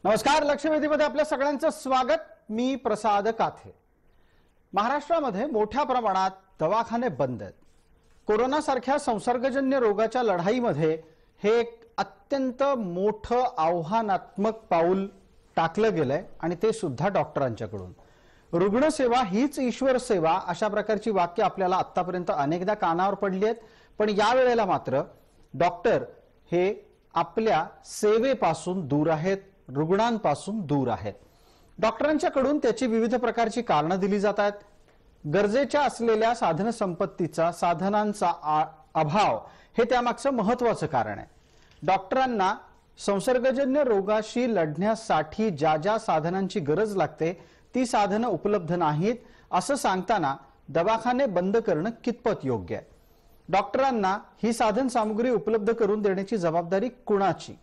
नमस्कार, लक्षवेधीमध्ये आपल्या सगळ्यांचं स्वागत। मी प्रसाद काथे। महाराष्ट्रामध्ये मोठ्या प्रमाणात दवाखाने बंद आहेत। कोरोना सारख्या संसर्गजन्य रोगाच्या लढाईमध्ये हे एक अत्यंत मोठं आव्हानात्मक पाऊल टाकलं गेलंय आणि ते सुद्धा डॉक्टरांच्याकडून। रुग्णसेवा हीच ईश्वर सेवा अशा प्रकारची वाक्य आपल्याला आतापर्यंत अनेकदा कानावर पडली आहेत, पण या वेळेला मात्र डॉक्टर हे आपल्या सेवेपासून दूर आहेत, रुग्णांपासून दूर आहेत। डॉक्टरांच्याकडून त्याची विविध प्रकारची कारणं दिली जात आहेत। गरजेच्या असलेल्या साधन संपत्तीचा, साधनांचा अभाव हे त्यामागचं महत्त्वाचं कारण आहे। डॉक्टरांना संसर्गजन्य रोगाशी लढण्यासाठी ज्या ज्या साधनांची गरज लागते ती साधनं उपलब्ध नाहीत असं सांगताना दवाखाने बंद करणं कितपत योग्य आहे? डॉक्टरांना ही साधन सामुग्री उपलब्ध करून देण्याची जबाबदारी कुणाची?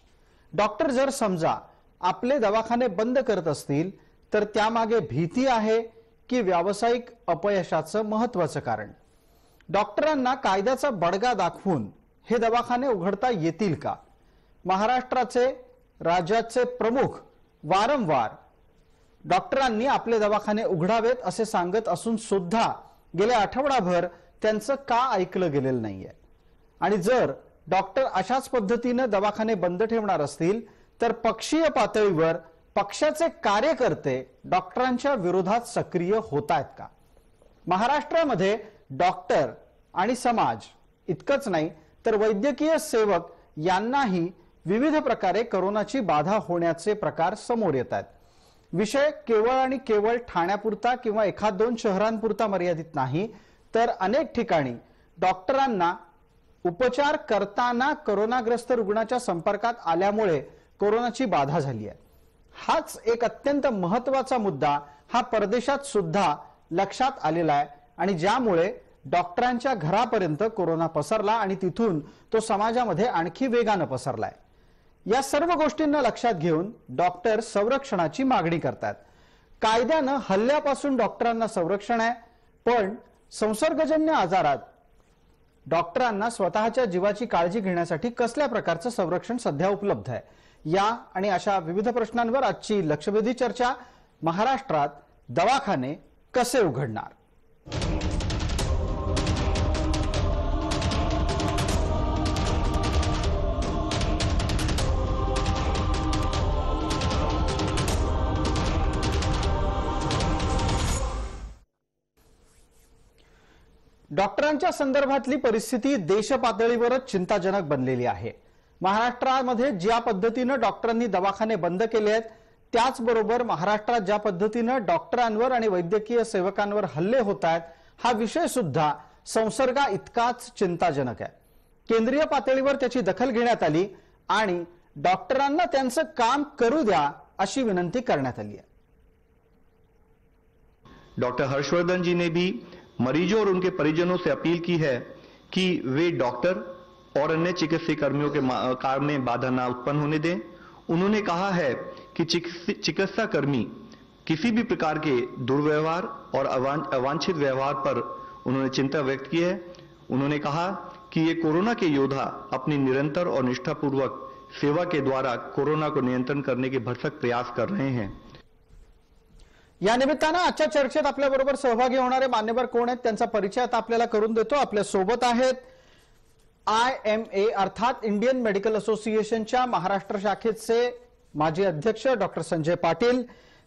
डॉक्टर जर समजा आपले दवाखाने बंद करत असतील तर त्यामागे भीती आहे की व्यावसायिक अपयशाचं महत्त्वाचं कारण? डॉक्टरांना कायद्याचा बडगा दाखवून हे दवाखाने उघडता येतील का? महाराष्ट्राचे राज्याचे प्रमुख वारंवार डॉक्टरांनी आपले दवाखाने उघडावेत असे सांगत असून सुद्धा गेल्या आठवडाभर त्यांचं का ऐकलं गेलेलं नाहीये? आणि जर डॉक्टर अशाच पद्धतीने दवाखाने बंद ठेवणार असतील तर पक्षीय पातळीवर पक्षाचे कार्यकर्ते डॉक्टरांच्या विरोधात सक्रिय होत आहेत का? महाराष्ट्रामध्ये डॉक्टर आणि समाज इतकंच नाही तर वैद्यकीय सेवक यांनाही विविध प्रकारे कोरोनाची बाधा होण्याचे प्रकार समोर येत आहेत। विषय केवळ आणि केवळ ठाण्यापुरता किंवा एखाद दोन शहरांपुरता मर्यादित नाही, तर अनेक ठिकाणी डॉक्टरांना उपचार करताना कोरोनाग्रस्त रुग्णाच्या संपर्कात आल्यामुळे कोरोनाची बाधा झाली आहे। हाच एक अत्यंत महत्त्वाचा मुद्दा हा परदेशात सुद्धा लक्षात आलेला आहे आणि ज्यामुळे डॉक्टरांच्या घरापर्यंत कोरोना पसरला आणि तिथून तो समाजामध्ये आणखी वेगाने पसरलाय। या सर्व गोष्टींना लक्षात घेऊन डॉक्टर संरक्षणाची मागणी करतात। कायद्याने हल्ल्यापासून डॉक्टरांना संरक्षण आहे, पण संसर्गजन्य आजारात डॉक्टरांना स्वतःच्या जीवाची काळजी घेण्यासाठी कसल्या प्रकारचं संरक्षण सध्या उपलब्ध आहे? या आणि अशा विविध प्रश्नांवर आजची लक्षवेधी चर्चा। महाराष्ट्रात दवाखाने कसे उघडणार? डॉक्टरांच्या संदर्भातली परिस्थिती देशपातळीवरच चिंताजनक बनलेली आहे। महाराष्ट्रामध्ये ज्या पद्धतीनं डॉक्टरांनी दवाखाने बंद केले आहेत त्याचबरोबर महाराष्ट्रात ज्या पद्धतीनं डॉक्टरांवर आणि वैद्यकीय सेवकांवर हल्ले होत आहेत हा विषय सुद्धा संसर्गा इतकाच चिंताजनक आहे। केंद्रीय पातळीवर त्याची दखल घेण्यात आली आणि डॉक्टरांना त्यांचं काम करू द्या अशी विनंती करण्यात आली आहे। डॉक्टर हर्षवर्धन जी ने भी मरीजों और उनके परिजनों से अपील की है कि वे डॉक्टर और अन्य चिकित्सा कर्मियों के कार्य में बाधा ना उत्पन्न होने दें। उन्होंने कहा है कि चिकित्सा कर्मी किसी भी प्रकार के दुर्व्यवहार और अवांछित व्यवहार पर उन्होंने चिंता व्यक्त की है। उन्होंने कहा कि ये कोरोना के योद्धा अपनी निरंतर और निष्ठापूर्वक सेवा के द्वारा कोरोना को नियंत्रण करने के भरसक प्रयास कर रहे हैं। या निमित्तानं आजच्या चर्चेत आपल्याबरोबर सहभागी होणारे मान्यवर कोण आहेत त्यांचा परिचय आता आपल्याला करून देतो। आपल्या सोबत आहेत IMA अर्थात इंडियन मेडिकल असोसिएशनच्या महाराष्ट्र शाखेचे माजी अध्यक्ष डॉक्टर संजय पाटील,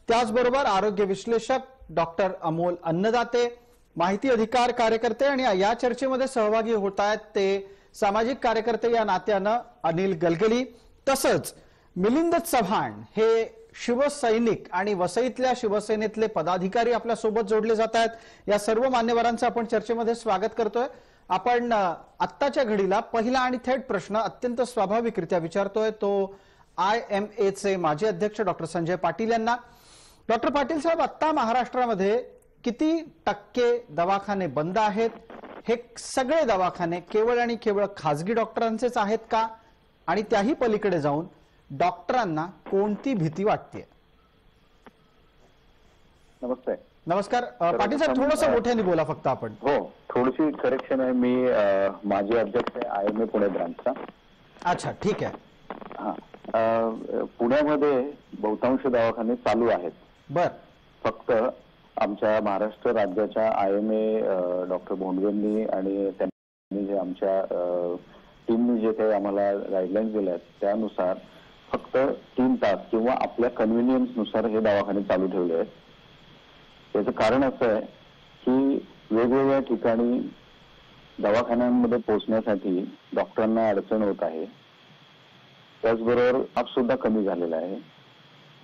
त्याचबरोबर आरोग्य विश्लेषक डॉक्टर अमोल अन्नदाते, माहिती अधिकार कार्यकर्ते आणि या चर्चेमध्ये सहभागी होत आहेत ते सामाजिक कार्यकर्ते या नात्यानं अनिल गलगली, तसंच मिलिंद चव्हाण हे शिवसैनिक आणि वसईतल्या शिवसेनेतले पदाधिकारी आपल्या सोबत जोडले जात आहेत। या सर्व मान्यवरांचं आपण चर्चेमध्ये स्वागत करतोय। आपण आत्ताच्या घडीला पहिला आणि थेट प्रश्न अत्यंत स्वाभाविकरित्या विचारतोय तो IMA चे माजी अध्यक्ष डॉक्टर संजय पाटील यांना। डॉक्टर पाटील साहेब, आता महाराष्ट्रामध्ये किती टक्के दवाखाने बंद आहेत? हे सगळे दवाखाने केवळ आणि केवळ खासगी डॉक्टरांचेच आहेत का? आणि त्याही पलीकडे जाऊन डॉक्टरांना कोणती भीती वाटते? नमस्ते। नमस्कार पाटील साहेब, थोडंसं मोठ्याने बोला फक्त आपण। हो, थोडीशी करेक्शन आहे। मी माजी अध्यक्ष आहे IMA पुणे ब्रांचचा। अच्छा, ठीक आहे। पुण्यामध्ये बहुतांश दवाखाने चालू आहेत. बर. फक्त आमच्या महाराष्ट्र राज्याच्या IMA डॉक्टर भोंडवेंनी आणि त्यांनी जे आमच्या टीमनी जे काही आम्हाला गाईडलाईन्स दिल्या आहेत त्यानुसार फक्त 3 तास किंवा आपल्या कन्व्हिनियन्सनुसार हे दवाखाने चालू ठेवले आहेत. त्याचं कारण असं आहे की वेगवेगळ्या ठिकाणी दवाखान्यांमध्ये पोहोचण्यासाठी डॉक्टरांना अडचण होत आहे. त्याचबरोबर स्टाफ सुद्धा कमी झालेला आहे.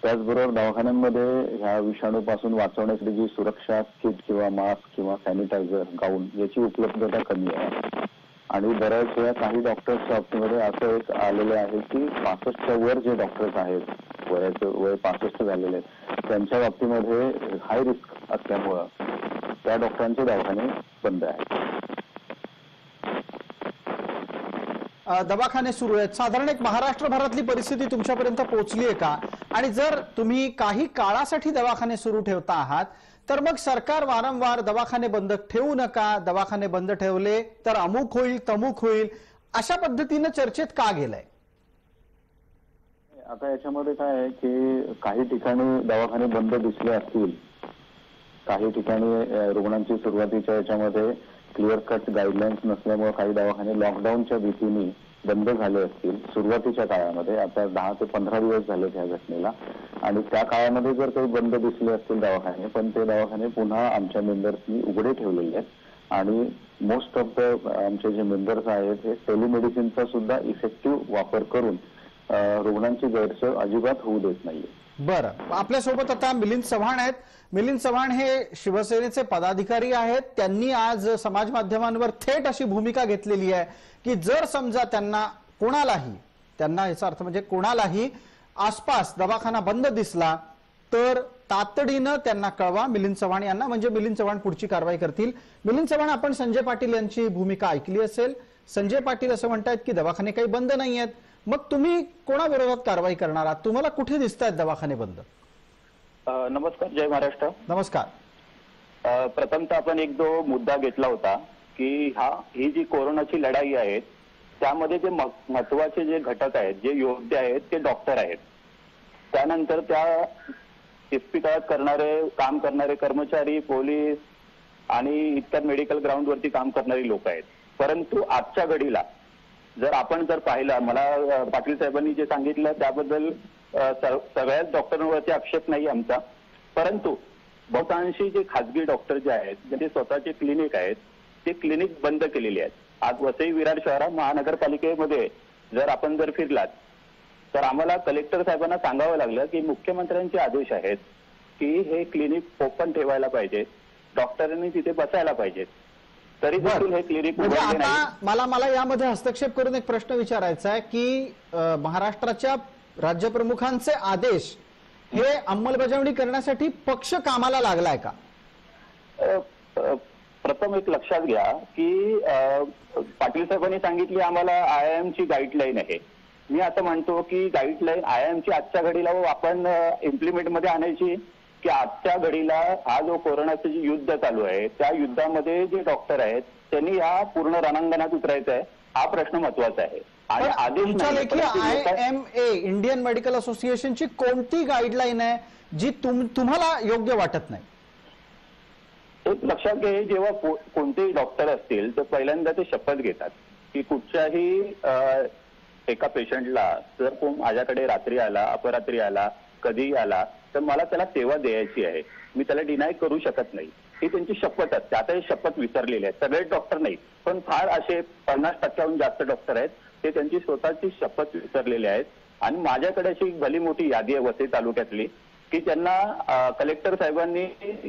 त्याचबरोबर दवाखान्यांमध्ये ह्या विषाणूपासून वाचवण्यासाठी जी सुरक्षा किट किंवा मास्क किंवा सॅनिटायझर गाऊन याची उपलब्धता कमी आहे. आणि बऱ्याच वेळा काही डॉक्टर्सच्या बाबतीमध्ये असं एक आलेलं आहे की 65च्या वर जे डॉक्टर्स आहेत, वय 65 झालेले आहेत, त्यांच्या बाबतीमध्ये हाय रिस्क असल्यामुळं त्या डॉक्टरांचे दवाखाने बंद आहेत. दवाखाने सुरू आहेत. साधारण एक महाराष्ट्रभरातली परिस्थिती तुमच्यापर्यंत पोहोचली आहे का? आणि जर तुम्ही काही काळासाठी दवाखाने सुरू ठेवता आहात तर मग सरकार वारंवार दवाखाने बंद ठेवू नका, दवाखाने बंद ठेवले तर अमुक होईल तमुक होईल अशा पद्धतीने चर्चेत का गेलंय? आता याच्यामध्ये काय आहे की काही ठिकाणी दवाखाने बंद दिसले असतील, काही ठिकाणी रुग्णांची सुरुवातीच्या याच्यामध्ये क्लिअर कट गाईडलाईन्स नसल्यामुळे काही दवाखाने लॉकडाऊनच्या भीतीने बंद झाले असतील सुरुवातीच्या काळामध्ये. आता 10 ते 15 दिवस झाले त्या घटनेला. आणि त्या काळामध्ये जर काही बंद दिसले असतील दवाखाने, पण ते दवाखाने पुन्हा आमच्या मेंबर्सनी उघडे ठेवलेले आहेत. आणि मोस्ट ऑफ द आमचे जे मेंबर्स आहेत हे टेलिमेडिसिनचा सुद्धा इफेक्टिव्ह वापर करून रुग्णांची गैरसोय अजिबात होऊ देत नाहीये. बरं, आपल्यासोबत आता मिलिंद चव्हाण आहेत. मिलिंद चव्हाण हे शिवसेनेचे पदाधिकारी आहेत. त्यांनी आज समाज माध्यमांवर थेट अशी भूमिका घेतलेली आहे की जर समजा त्यांना याचा अर्थ म्हणजे कोणालाही आसपास दवाखाना बंद दिसला तर तातडीनं त्यांना कळवा मिलिंद चव्हाण यांना, म्हणजे मिलिंद चव्हाण पुढची कारवाई करतील. मिलिंद चव्हाण, आपण संजय पाटील यांची भूमिका ऐकली असेल. संजय पाटील असं म्हणतायत की दवाखाने काही बंद नाही आहेत. मग तुम्ही कोणाविरोधात कारवाई करणार आहात? तुम्हाला कुठे दिसत आहेत दवाखाने बंद? नमस्कार, जय महाराष्ट्र. नमस्कार. प्रथमतः आपण एक जो मुद्दा घेतला होता की ही जी कोरोनाची लढाई आहे त्यामध्ये जे महत्वाचे जे घटक आहेत, जे योद्धे आहेत ते डॉक्टर आहेत. त्यानंतर त्या इस्पितळात काम करणारे कर्मचारी, पोलीस आणि इतर मेडिकल ग्राउंडवरती काम करणारी लोक आहेत. परंतु आजच्या घडीला जर पाहिलं, मला पाटील साहेबांनी जे सांगितलं त्याबद्दल सगळ्याच डॉक्टरांवरती आक्षेप नाही आमचा, परंतु बहुतांशी जे खासगी डॉक्टर जे आहेत, ज्यांचे स्वतःचे क्लिनिक आहेत, ते क्लिनिक बंद केलेली आहेत. आज वसई विरार शहर महानगरपालिकेमध्ये जर फिरलात तर आम्हाला कलेक्टर साहेबांना सांगावं लागलं की मुख्यमंत्र्यांचे आदेश आहेत की हे क्लिनिक ओपन ठेवायला पाहिजे, डॉक्टरांनी तिथे बसायला पाहिजेत, तरी देखील हे क्लिनिक म्हणजे आता मला यामध्ये हस्तक्षेप करून एक प्रश्न विचारायचा आहे की महाराष्ट्राच्या राज्यप्रमुखांचे आदेश हे अंमलबजावणी करण्यासाठी पक्ष कामाला लागलाय का? प्रथम एक लक्षात घ्या की पाटील साहेबांनी सांगितली आम्हाला IIM ची गाईडलाईन आहे. मी असं म्हणतो की गाईडलाईन IIM ची आजच्या घडीला आपण इम्प्लिमेंट मध्ये आणायची की आजच्या घडीला हा जो कोरोनाचं जे युद्ध चालू आहे त्या युद्धामध्ये जे डॉक्टर आहेत त्यांनी या पूर्ण रणांगणात उतरायचं आहे, हा प्रश्न महत्वाचा आहे. आणि आदेश IMA इंडियन मेडिकल असोसिएशनची कोणती गाईडलाईन आहे जी तुम्हाला योग्य वाटत नाही? एक लक्षात घे, जेव्हा कोणतेही डॉक्टर असतील तर पहिल्यांदा ते शपथ घेतात की कुठच्याही एका पेशंटला जर कोण माझ्याकडे रात्री आला, अपरात्री आला, कधीही आला तर मला त्याला सेवा द्यायची आहे, मी त्याला डिनाय करू शकत नाही. ही त्यांची शपथ असते. आता हे शपथ विसरलेले आहेत, सगळेच डॉक्टर नाही पण फार असे 50%हून जास्त डॉक्टर आहेत ते त्यांची स्वतःची शपथ विसरलेले आहेत. आणि माझ्याकडे अशी भली मोठी यादी आहे वसई तालुक्यातली की त्यांना कलेक्टर साहेबांनी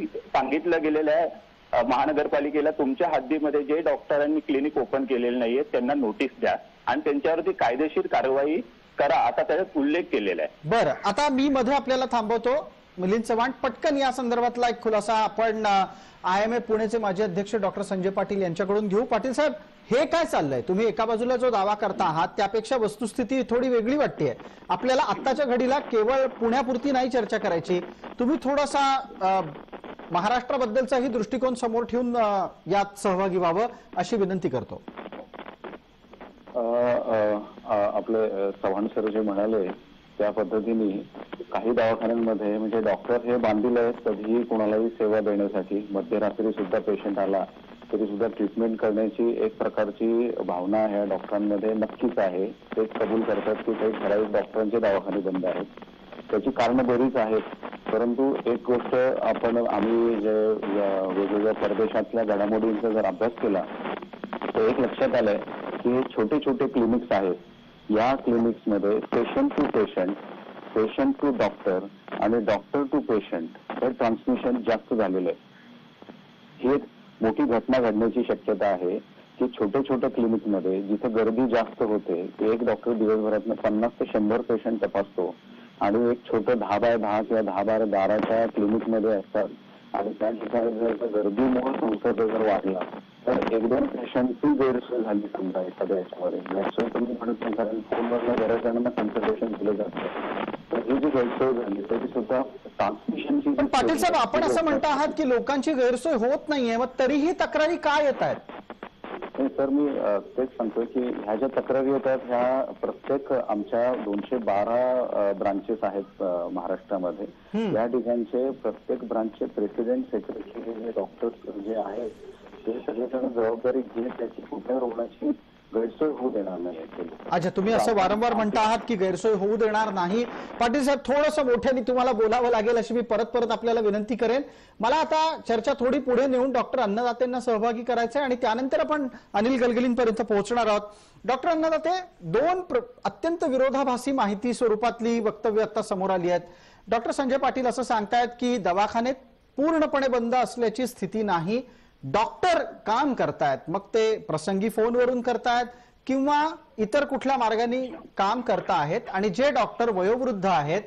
सांगितलं गेलेलं आहे महानगरपालिकेला तुमच्या हद्दीमध्ये जे डॉक्टरांनी क्लिनिक ओपन केलेले नाहीये त्यांना नोटीस द्या आणि त्यांच्यावरती कायदेशीर कारवाई करा, आता त्याच्यात उल्लेख केलेला आहे. बरं, आता मी मध्ये आपल्याला थांबवतो. मिलिंद चव्हाण, पटकन या संदर्भातला एक खुलासा आपण IMA पुणेचे माजी अध्यक्ष डॉक्टर संजय पाटील यांच्याकडून घेऊ. पाटील साहेब, हे काय चाललंय? तुम्ही एका बाजूला जो दावा करता आहात त्यापेक्षा वस्तुस्थिती थोडी वेगळी वाटते. आपल्याला आत्ताच्या घडीला केवळ पुण्यापुरती नाही चर्चा करायची, तुम्ही थोडासा महाराष्ट्राबद्दलचाही दृष्टिकोन समोर ठेवून यात सहभागी व्हावं अशी विनंती करतो. आपले चव्हाण सर जे म्हणाले त्या पद्धतीने काही दवाखान्यांमध्ये म्हणजे डॉक्टर हे बांधील आहेत कधीही कोणालाही सेवा देण्यासाठी. मध्यरात्री सुद्धा पेशंट आला तरी सुद्धा ट्रीटमेंट करण्याची एक प्रकारची भावना ह्या डॉक्टरांमध्ये नक्कीच आहे. ते कबूल करतात की काही ठराविक डॉक्टरांचे दवाखाने बंद आहेत. त्याची कारणं बरीच आहेत, परंतु एक गोष्ट आम्ही जे वेगवेगळ्या परदेशातल्या घडामोडींचा जर अभ्यास केला तर एक लक्षात आलंय की छोटे छोटे क्लिनिक्स आहेत. या क्लिनिक्समध्ये patient to patient, patient to doctor आणि डॉक्टर टू पेशंट हे ट्रान्समिशन जास्त झालेलं आहे. ही एक मोठी घटना घडण्याची शक्यता आहे की छोट्या छोट्या क्लिनिकमध्ये जिथे गर्दी जास्त होते एक डॉक्टर दिवसभरातनं 50 ते 100 पेशंट तपासतो आणि एक छोटं 10 बाय 10 किंवा 10 बाय 12च्या क्लिनिकमध्ये असतात आणि त्या ठिकाणी जर गर्दीमुळे संसर्ग जर वाढला तर एक दोन पेशंटची गैरसोय झाली समजा एखाद्या याच्यामध्ये. गैरसोय तुम्ही म्हणत नाही कारण फोनवरनं बऱ्याच जणांना कन्सल्टेशन दिलं जातं. तर ही जी गैरसोय झाली तरी सुद्धा ट्रान्समिशनची. पण पाटील साहेब, आपण असं म्हणता आहात की लोकांची गैरसोय होत नाहीये, मग तरीही तक्रारी काय येत आहेत? सर मी तेच सांगतोय की ह्या ज्या तक्रारी येतात ह्या प्रत्येक आमच्या 212 ब्रांचेस आहेत महाराष्ट्रामध्ये. या ठिकाणचे प्रत्येक ब्रांचचे प्रेसिडेंट, सेक्रेटरी जे डॉक्टर्स जे आहेत ते सगळेजण जबाबदारी घेत त्याची कुठल्या रुग्णाची गैरसोय होऊ देणार नाही. अच्छा, तुम्ही असं वारंवार म्हणता आहात की गैरसोय होऊ देणार नाही. पाटील साहेब, थोडंसं मोठ्याने तुम्हाला बोलावं लागेल अशी मी परत परत आपल्याला विनंती करेन. मला आता चर्चा थोडी पुढे नेऊन डॉक्टर अन्नदातेंना सहभागी करायचं आहे आणि त्यानंतर आपण अनिल गलगलींपर्यंत पोहोचणार आहोत. डॉक्टर अन्नदाते, दोन अत्यंत विरोधाभासी माहिती स्वरूपातली वक्तव्य आता समोर आली आहेत. डॉक्टर संजय पाटील असं सांगतायत की दवाखाने पूर्णपणे बंद असल्याची स्थिती नाही, डॉक्टर काम करतायत, मग ते प्रसंगी फोनवरून करतायत किंवा इतर कुठल्या मार्गाने काम करता आहेत आणि जे डॉक्टर वयोवृद्ध आहेत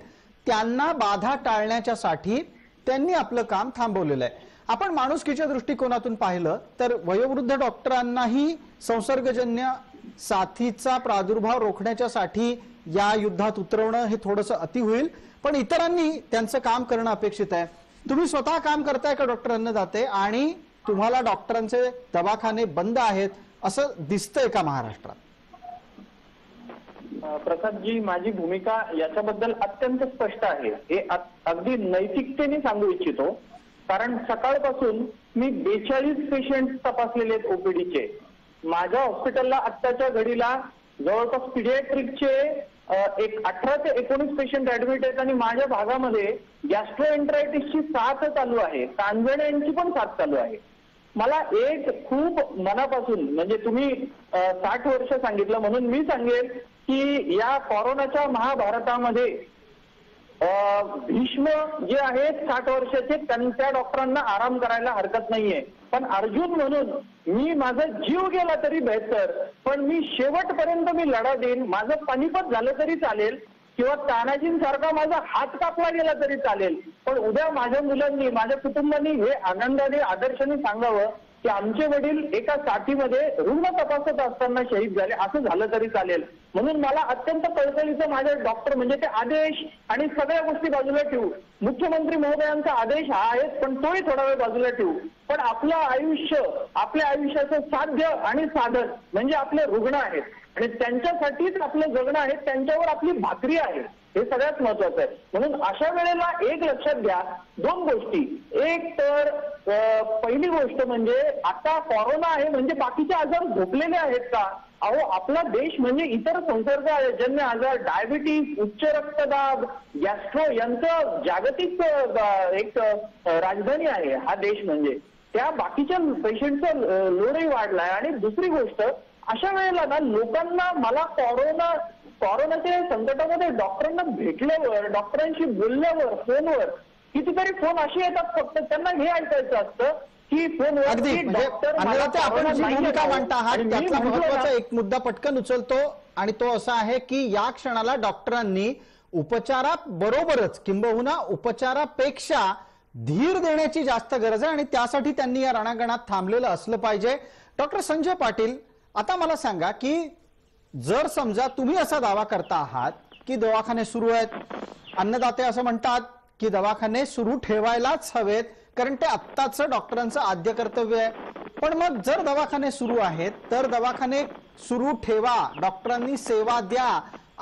त्यांना बाधा टाळण्याच्यासाठी त्यांनी आपलं काम थांबवलेलं आहे. आपण माणुसकीच्या दृष्टिकोनातून पाहिलं तर वयोवृद्ध डॉक्टरांनाही संसर्गजन्य साथीचा प्रादुर्भाव रोखण्याच्यासाठी या युद्धात उतरवणं हे थोडंसं अति होईल, पण इतरांनी त्यांचं काम करणं अपेक्षित आहे. तुम्ही स्वतः काम करताय का डॉक्टर अन्नदाते, आणि तुम्हाला डॉक्टरांचे दवाखाने बंद आहेत असं दिसतंय का महाराष्ट्रात? प्रसादजी, माझी भूमिका याच्याबद्दल अत्यंत स्पष्ट आहे. हे अगदी नैतिकतेने सांगू इच्छितो, कारण सकाळपासून मी 42 पेशंट तपासलेले आहेत ओपीडीचे. माझ्या हॉस्पिटलला आत्ताच्या घडीला जवळपास पिडियाट्रिकचे एक 18 ते 19 पेशंट ऍडमिट आहेत आणि माझ्या भागामध्ये गॅस्ट्रोएंटरायटिसची साथ चालू आहे, तांजण्यांची पण साथ चालू आहे. मला एक खूप मनापासून, म्हणजे तुम्ही 60 वर्ष सांगितलं म्हणून मी सांगेल की या कोरोनाच्या महाभारतामध्ये भीष्म जे आहेत 60 वर्षाचे त्या डॉक्टरांना आराम करायला हरकत नाहीये, पण अर्जुन म्हणून मी माझा जीव गेला तरी बेहतर, पण मी शेवटपर्यंत मी लढा देईन. माझं पानिपत झालं तरी चालेल किंवा तानाजींसारखा माझा हात कापला गेला तरी चालेल, पण उद्या माझ्या मुलांनी, माझ्या कुटुंबानी हे आनंदाने आदर्शाने सांगावं की आमचे वडील एका साथीमध्ये रुग्ण तपासत असताना शहीद झाले, असं झालं तरी चालेल. म्हणून मला अत्यंत कळकळीचं माझे डॉक्टर म्हणजे ते आदेश आणि सगळ्या गोष्टी बाजूला ठेवू. मुख्यमंत्री महोदयांचा आदेश हा आहे पण तोही थोडा वेळ बाजूला ठेवू. पण आपलं आयुष्य, आपल्या आयुष्याचं साध्य आणि साधन म्हणजे आपले रुग्ण आहेत आणि त्यांच्यासाठीच आपलं जगणं आहे, त्यांच्यावर आपली भाकरी आहे, हे सगळ्यात महत्वाचं आहे. म्हणून अशा वेळेला एक लक्षात घ्या, दोन गोष्टी. एक तर पहिली गोष्ट म्हणजे आता कोरोना आहे म्हणजे बाकीचे आजार झोपलेले आहेत का? अहो, आपला देश म्हणजे इतर संसर्गजन्य आजार, डायबिटीज, उच्च रक्तदाब, गॅस्ट्रो यांचं जागतिक एक राजधानी आहे हा देश. म्हणजे त्या बाकीच्या पेशंटचा लोडही वाढलाय. आणि दुसरी गोष्ट, अशा वेळेला ना लोकांना, मला कोरोनाच्या संकटामध्ये डॉक्टरांना भेटल्यावर, डॉक्टरांशी बोलल्यावर फोनवर कितीतरी फोन असे येतात, फक्त त्यांना हे ऐकायचं असतं की फोनवर अगदी आपण जी भूमिका मांडता आहात त्यातला महत्वाचा एक मुद्दा पटकन उचलतो आणि तो असा आहे की या क्षणाला डॉक्टरांनी उपचाराबरोबरच किंबहुना उपचारापेक्षा धीर देण्याची जास्त गरज आहे आणि त्यासाठी त्यांनी या रणांगणात थांबलेलं असलं पाहिजे. डॉक्टर संजय पाटील, आता मला सांगा की जर समजा तुम्ही असा दावा करता आहात की दवाखाने सुरू आहेत, अन्नदाते असं म्हणतात की दवाखाने सुरू ठेवायलाच हवेत कारण ते आत्ताचं डॉक्टरांचं आद्य कर्तव्य आहे, पण मग जर दवाखाने सुरू आहेत तर दवाखाने सुरू ठेवा, डॉक्टरांनी सेवा द्या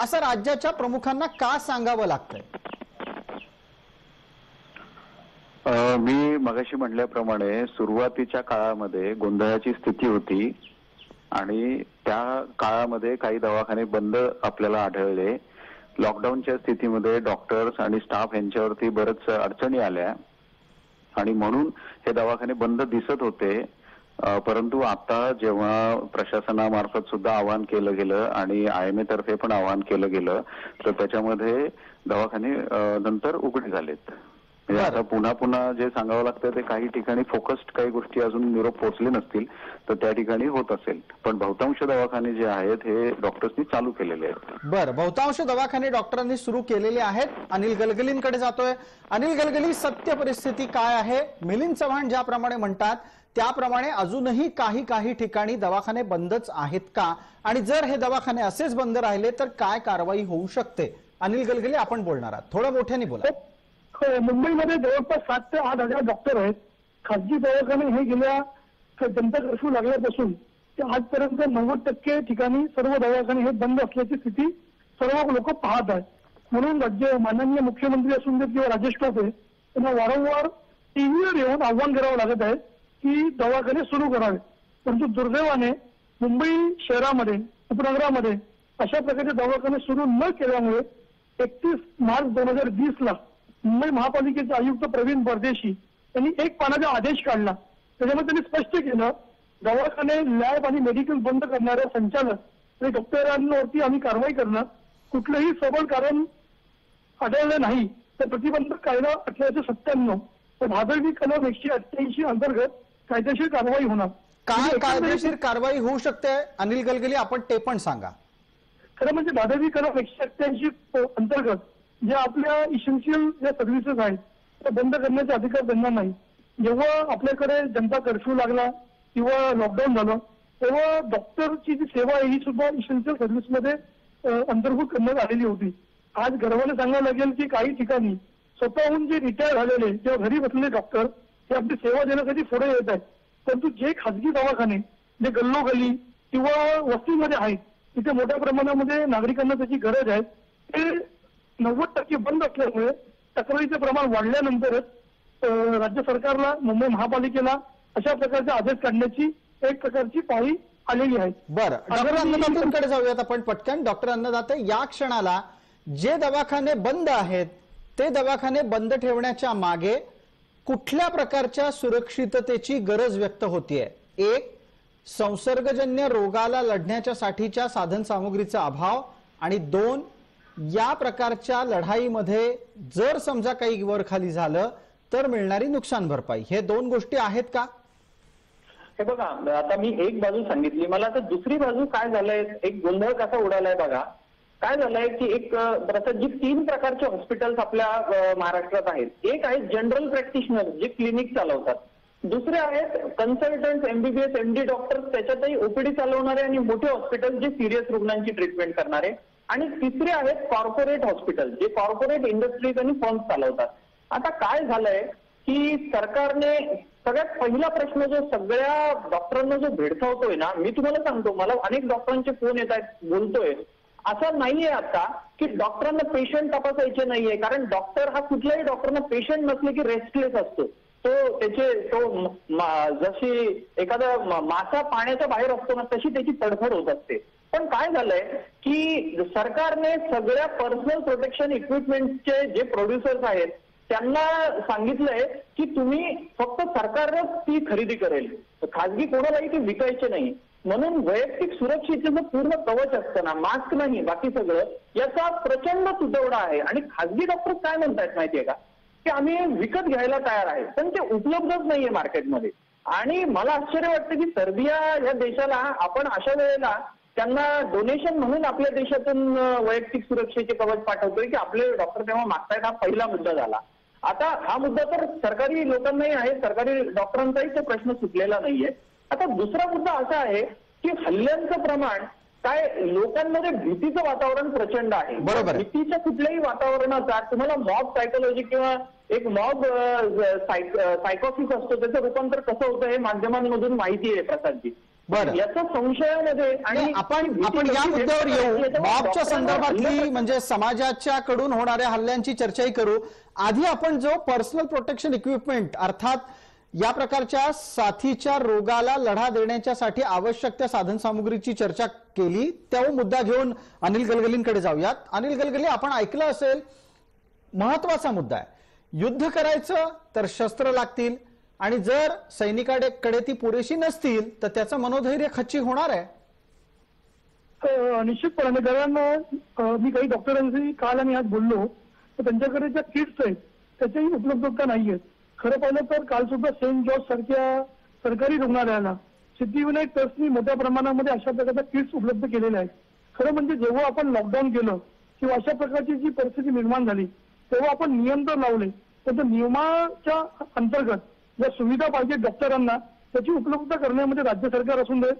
असं राज्याच्या प्रमुखांना का सांगावं लागतंय? मी मगाशी म्हटल्याप्रमाणे सुरुवातीच्या काळामध्ये गोंधळाची स्थिती होती आणि त्या काळामध्ये काही दवाखाने बंद आपल्याला आढळले. लॉकडाऊनच्या स्थितीमध्ये डॉक्टर्स आणि स्टाफ यांच्यावरती बरेच अडचणी आल्या आणि म्हणून हे दवाखाने बंद दिसत होते. परंतु आता जेव्हा प्रशासनामार्फत सुद्धा आवाहन केलं गेलं आणि IMA तर्फे पण आवाहन केलं गेलं तर त्याच्यामध्ये दवाखाने नंतर उघडे झालेत. म्हणजे आता पुन्हा पुन्हा जे सांगावं लागतं ते काही ठिकाणी फोकस्ड काही गोष्टी अजून निरोप पोहोचले नसतील तर त्या ठिकाणी होत असेल, पण बहुतांश दवाखाने जे आहेत हे डॉक्टर्सनी चालू केलेले आहेत. बरं, बहुतांश दवाखाने डॉक्टरांनी सुरू केलेले आहेत. अनिल गलगलींकडे जातोय. अनिल गलगली, सत्य परिस्थिती काय आहे? मिलिंद चव्हाण ज्याप्रमाणे म्हणतात त्याप्रमाणे अजूनही काही ठिकाणी दवाखाने बंदच आहेत का, आणि जर हे दवाखाने असेच बंद राहिले तर काय कारवाई होऊ शकते? अनिल गलगली, आपण बोलणार आहात, थोडं मोठ्याने बोला. मुंबईमध्ये जवळपास 7 ते 8 हजार डॉक्टर आहेत. खासगी दवाखाने हे गेल्या जनता कर्फ्यू लागल्यापासून ते आजपर्यंत 90% ठिकाणी सर्व दवाखाने हे बंद असल्याची स्थिती सर्व लोक पाहत आहेत. म्हणून राज्य माननीय मुख्यमंत्री असून देत किंवा राजेश टोपे यांना वारंवार टीव्हीवर येऊन आव्हान करावं लागत आहे की दवाखाने सुरू करावे. परंतु दुर्दैवाने मुंबई शहरामध्ये उपनगरामध्ये अशा प्रकारचे दवाखाने सुरू न केल्यामुळे 31 मार्च 2020 ला मुंबई महापालिकेचे आयुक्त प्रवीण परदेशी यांनी एक पानाचा आदेश काढला. त्याच्यामध्ये त्यांनी स्पष्ट केलं दवाखाने, लॅब आणि मेडिकल बंद करणाऱ्या संचालक आणि डॉक्टरांवरती आम्ही कारवाई करणार. कुठलंही सबळ कारण आढळलं नाही तर प्रतिबंधक कायदा 1897 तर भादरवी कलम 188 अंतर्गत कायदेशीर कारवाई होणार. काय कायदेशीर कारवाई होऊ शकते अनिल गलगली, आपण ते पण सांगा. खरं म्हणजे भादरवी कलम 188 अंतर्गत जे आपल्या इसेन्शियल ज्या सर्व्हिसेस आहेत त्या बंद करण्याचे अधिकार त्यांना नाही. जेव्हा आपल्याकडे जनता कर्फ्यू लागला किंवा लॉकडाऊन झालं तेव्हा डॉक्टरची जी सेवा आहे ही सुद्धा इसेन्शियल सर्व्हिसमध्ये अंतर्भूत करण्यात आलेली होती. आज गर्वाने सांगायला लागेल की काही ठिकाणी स्वतःहून जे रिटायर झालेले किंवा घरी बसलेले डॉक्टर हे आपली सेवा देण्यासाठी पुढे येत आहेत. परंतु जे खासगी दवाखाने जे गल्लोगल्ली किंवा वस्तीमध्ये आहेत तिथे मोठ्या प्रमाणामध्ये नागरिकांना त्याची गरज आहे ते 90% बंद असल्यामुळे तक्रारीचे प्रमाण वाढल्यानंतरच राज्य सरकारला, मुंबई महापालिकेला अशा प्रकारचे आदेश काढण्याची एक प्रकारची पाळी आलेली आहे. बरं, डॉक्टर अन्नदातेंकडे जाऊयात आपण पटकन. डॉक्टर अन्नदाते, या क्षणाला जे दवाखाने बंद आहेत ते दवाखाने बंद ठेवण्याच्या मागे कुठल्या प्रकारच्या सुरक्षिततेची गरज व्यक्त होतीये? एक, संसर्गजन्य रोगाला लढण्याच्या साठीच्या साधन सामुग्रीचा अभाव, आणि 2, या प्रकारच्या लढाईमध्ये जर समजा काही वर खाली झालं तर मिळणारी नुकसान भरपाई. हे 2 गोष्टी आहेत का? हे बघा, आता मी एक बाजू सांगितली, मला आता दुसरी बाजू काय झालंय, एक गोंधळ कसा उडालाय बघा. काय झालंय की एक जी 3 प्रकारचे हॉस्पिटल्स आपल्या महाराष्ट्रात आहेत. एक आहे जनरल प्रॅक्टिशनर जे क्लिनिक चालवतात, दुसरे आहेत कन्सल्टंट, MBBS MD डॉक्टर्स, त्याच्यातही OPD चालवणारे आणि मोठे हॉस्पिटल जे सिरियस रुग्णांची ट्रीटमेंट करणारे, आणि तिसरे आहेत कॉर्पोरेट हॉस्पिटल जे कॉर्पोरेट इंडस्ट्रीज आणि फर्म्स चालवतात. आता काय झालंय की सरकारने सगळ्यात पहिला प्रश्न जो सगळ्या डॉक्टरांना जो भेडसावतोय ना, मी तुम्हाला सांगतो, मला अनेक डॉक्टरांचे फोन येत आहेत, बोलतोय असं नाहीये आता की डॉक्टरांना पेशंट तपासायचे नाहीये, कारण डॉक्टर हा कुठल्याही डॉक्टरना पेशंट नसले की रेस्टलेस असतो. जशी एखादा मासा पाण्याच्या बाहेर असतो ना तशी त्याची तडफड होत असते. पण काय झालंय की सरकारने सगळ्या पर्सनल प्रोटेक्शन इक्विपमेंटचे जे प्रोड्युसर्स आहेत त्यांना सांगितलंय की तुम्ही फक्त सरकारच ती खरेदी करेल, खासगी कोणालाही ते विकायचे नाही. म्हणून वैयक्तिक सुरक्षेचं पूर्ण कवच असतं ना, मास्क नाही बाकी सगळं, याचा प्रचंड तुटवडा आहे. आणि खासगी डॉक्टर काय म्हणतायत माहितीये का की आम्ही विकत घ्यायला तयार आहे, पण ते उपलब्धच नाहीये मार्केटमध्ये. आणि मला आश्चर्य वाटतं की सर्बिया या देशाला आपण अशा वेळेला त्यांना डोनेशन म्हणून आपल्या देशातून वैयक्तिक सुरक्षेचे कवच पाठवतोय की आपले डॉक्टर तेव्हा मागतायत. हा पहिला मुद्दा झाला. आता हा मुद्दा तर सरकारी लोकांनाही आहे, सरकारी डॉक्टरांचाही तो प्रश्न सुटलेला नाहीये. आता दुसरा मुद्दा असा आहे की हल्ल्यांचं प्रमाण काय, लोकांमध्ये भीतीचं वातावरण प्रचंड आहे. बरोबर. भीतीच्या कुठल्याही वातावरणाचा तुम्हाला मॉब सायकोलॉजी किंवा एक मॉब सायकोसिस असतो त्याचं रूपांतर कसं होतं हे माध्यमांमधून माहिती आहे प्रसादजी. बरं. याचा संशयामध्ये आणि आपण या मुद्द्यावर येऊ. मॉबच्या संदर्भातली म्हणजे समाजाच्या कडून होणाऱ्या हल्ल्यांची चर्चाही करू. आधी आपण जो पर्सनल प्रोटेक्शन इक्विपमेंट अर्थात या प्रकारच्या साथीच्या रोगाला लढा देण्याच्यासाठी आवश्यक त्या साधन सामुग्रीची चर्चा केली, तो मुद्दा घेऊन अनिल गलगलींकडे जाऊयात. अनिल गलगली, आपण ऐकलं असेल, महत्वाचा मुद्दा आहे. युद्ध करायचं तर शस्त्र लागतील आणि जर सैनिकाकडे ती पुरेशी नसतील तर त्याचं मनोधैर्य खच्ची होणार आहे. निश्चितपणे. कारण मी काही डॉक्टरांशी काल आणि आज बोललो तर त्यांच्याकडे ज्या किट्स आहेत त्याच्याही उपलब्धता नाहीये. खरं पाहिलं तर काल सुद्धा सेंट जॉर्ज सारख्या सरकारी रुग्णालयाला सिद्धिविनायक ट्रस्टनी मोठ्या प्रमाणामध्ये अशा प्रकारच्या किट्स उपलब्ध केलेल्या आहेत. खरं म्हणजे जेव्हा आपण लॉकडाऊन केलं किंवा अशा प्रकारची जी परिस्थिती निर्माण झाली तेव्हा आपण नियंत्रण लावले, तर त्या नियमाच्या अंतर्गत ज्या सुविधा पाहिजे डॉक्टरांना त्याची उपलब्धता करण्यामध्ये राज्य सरकार असून दे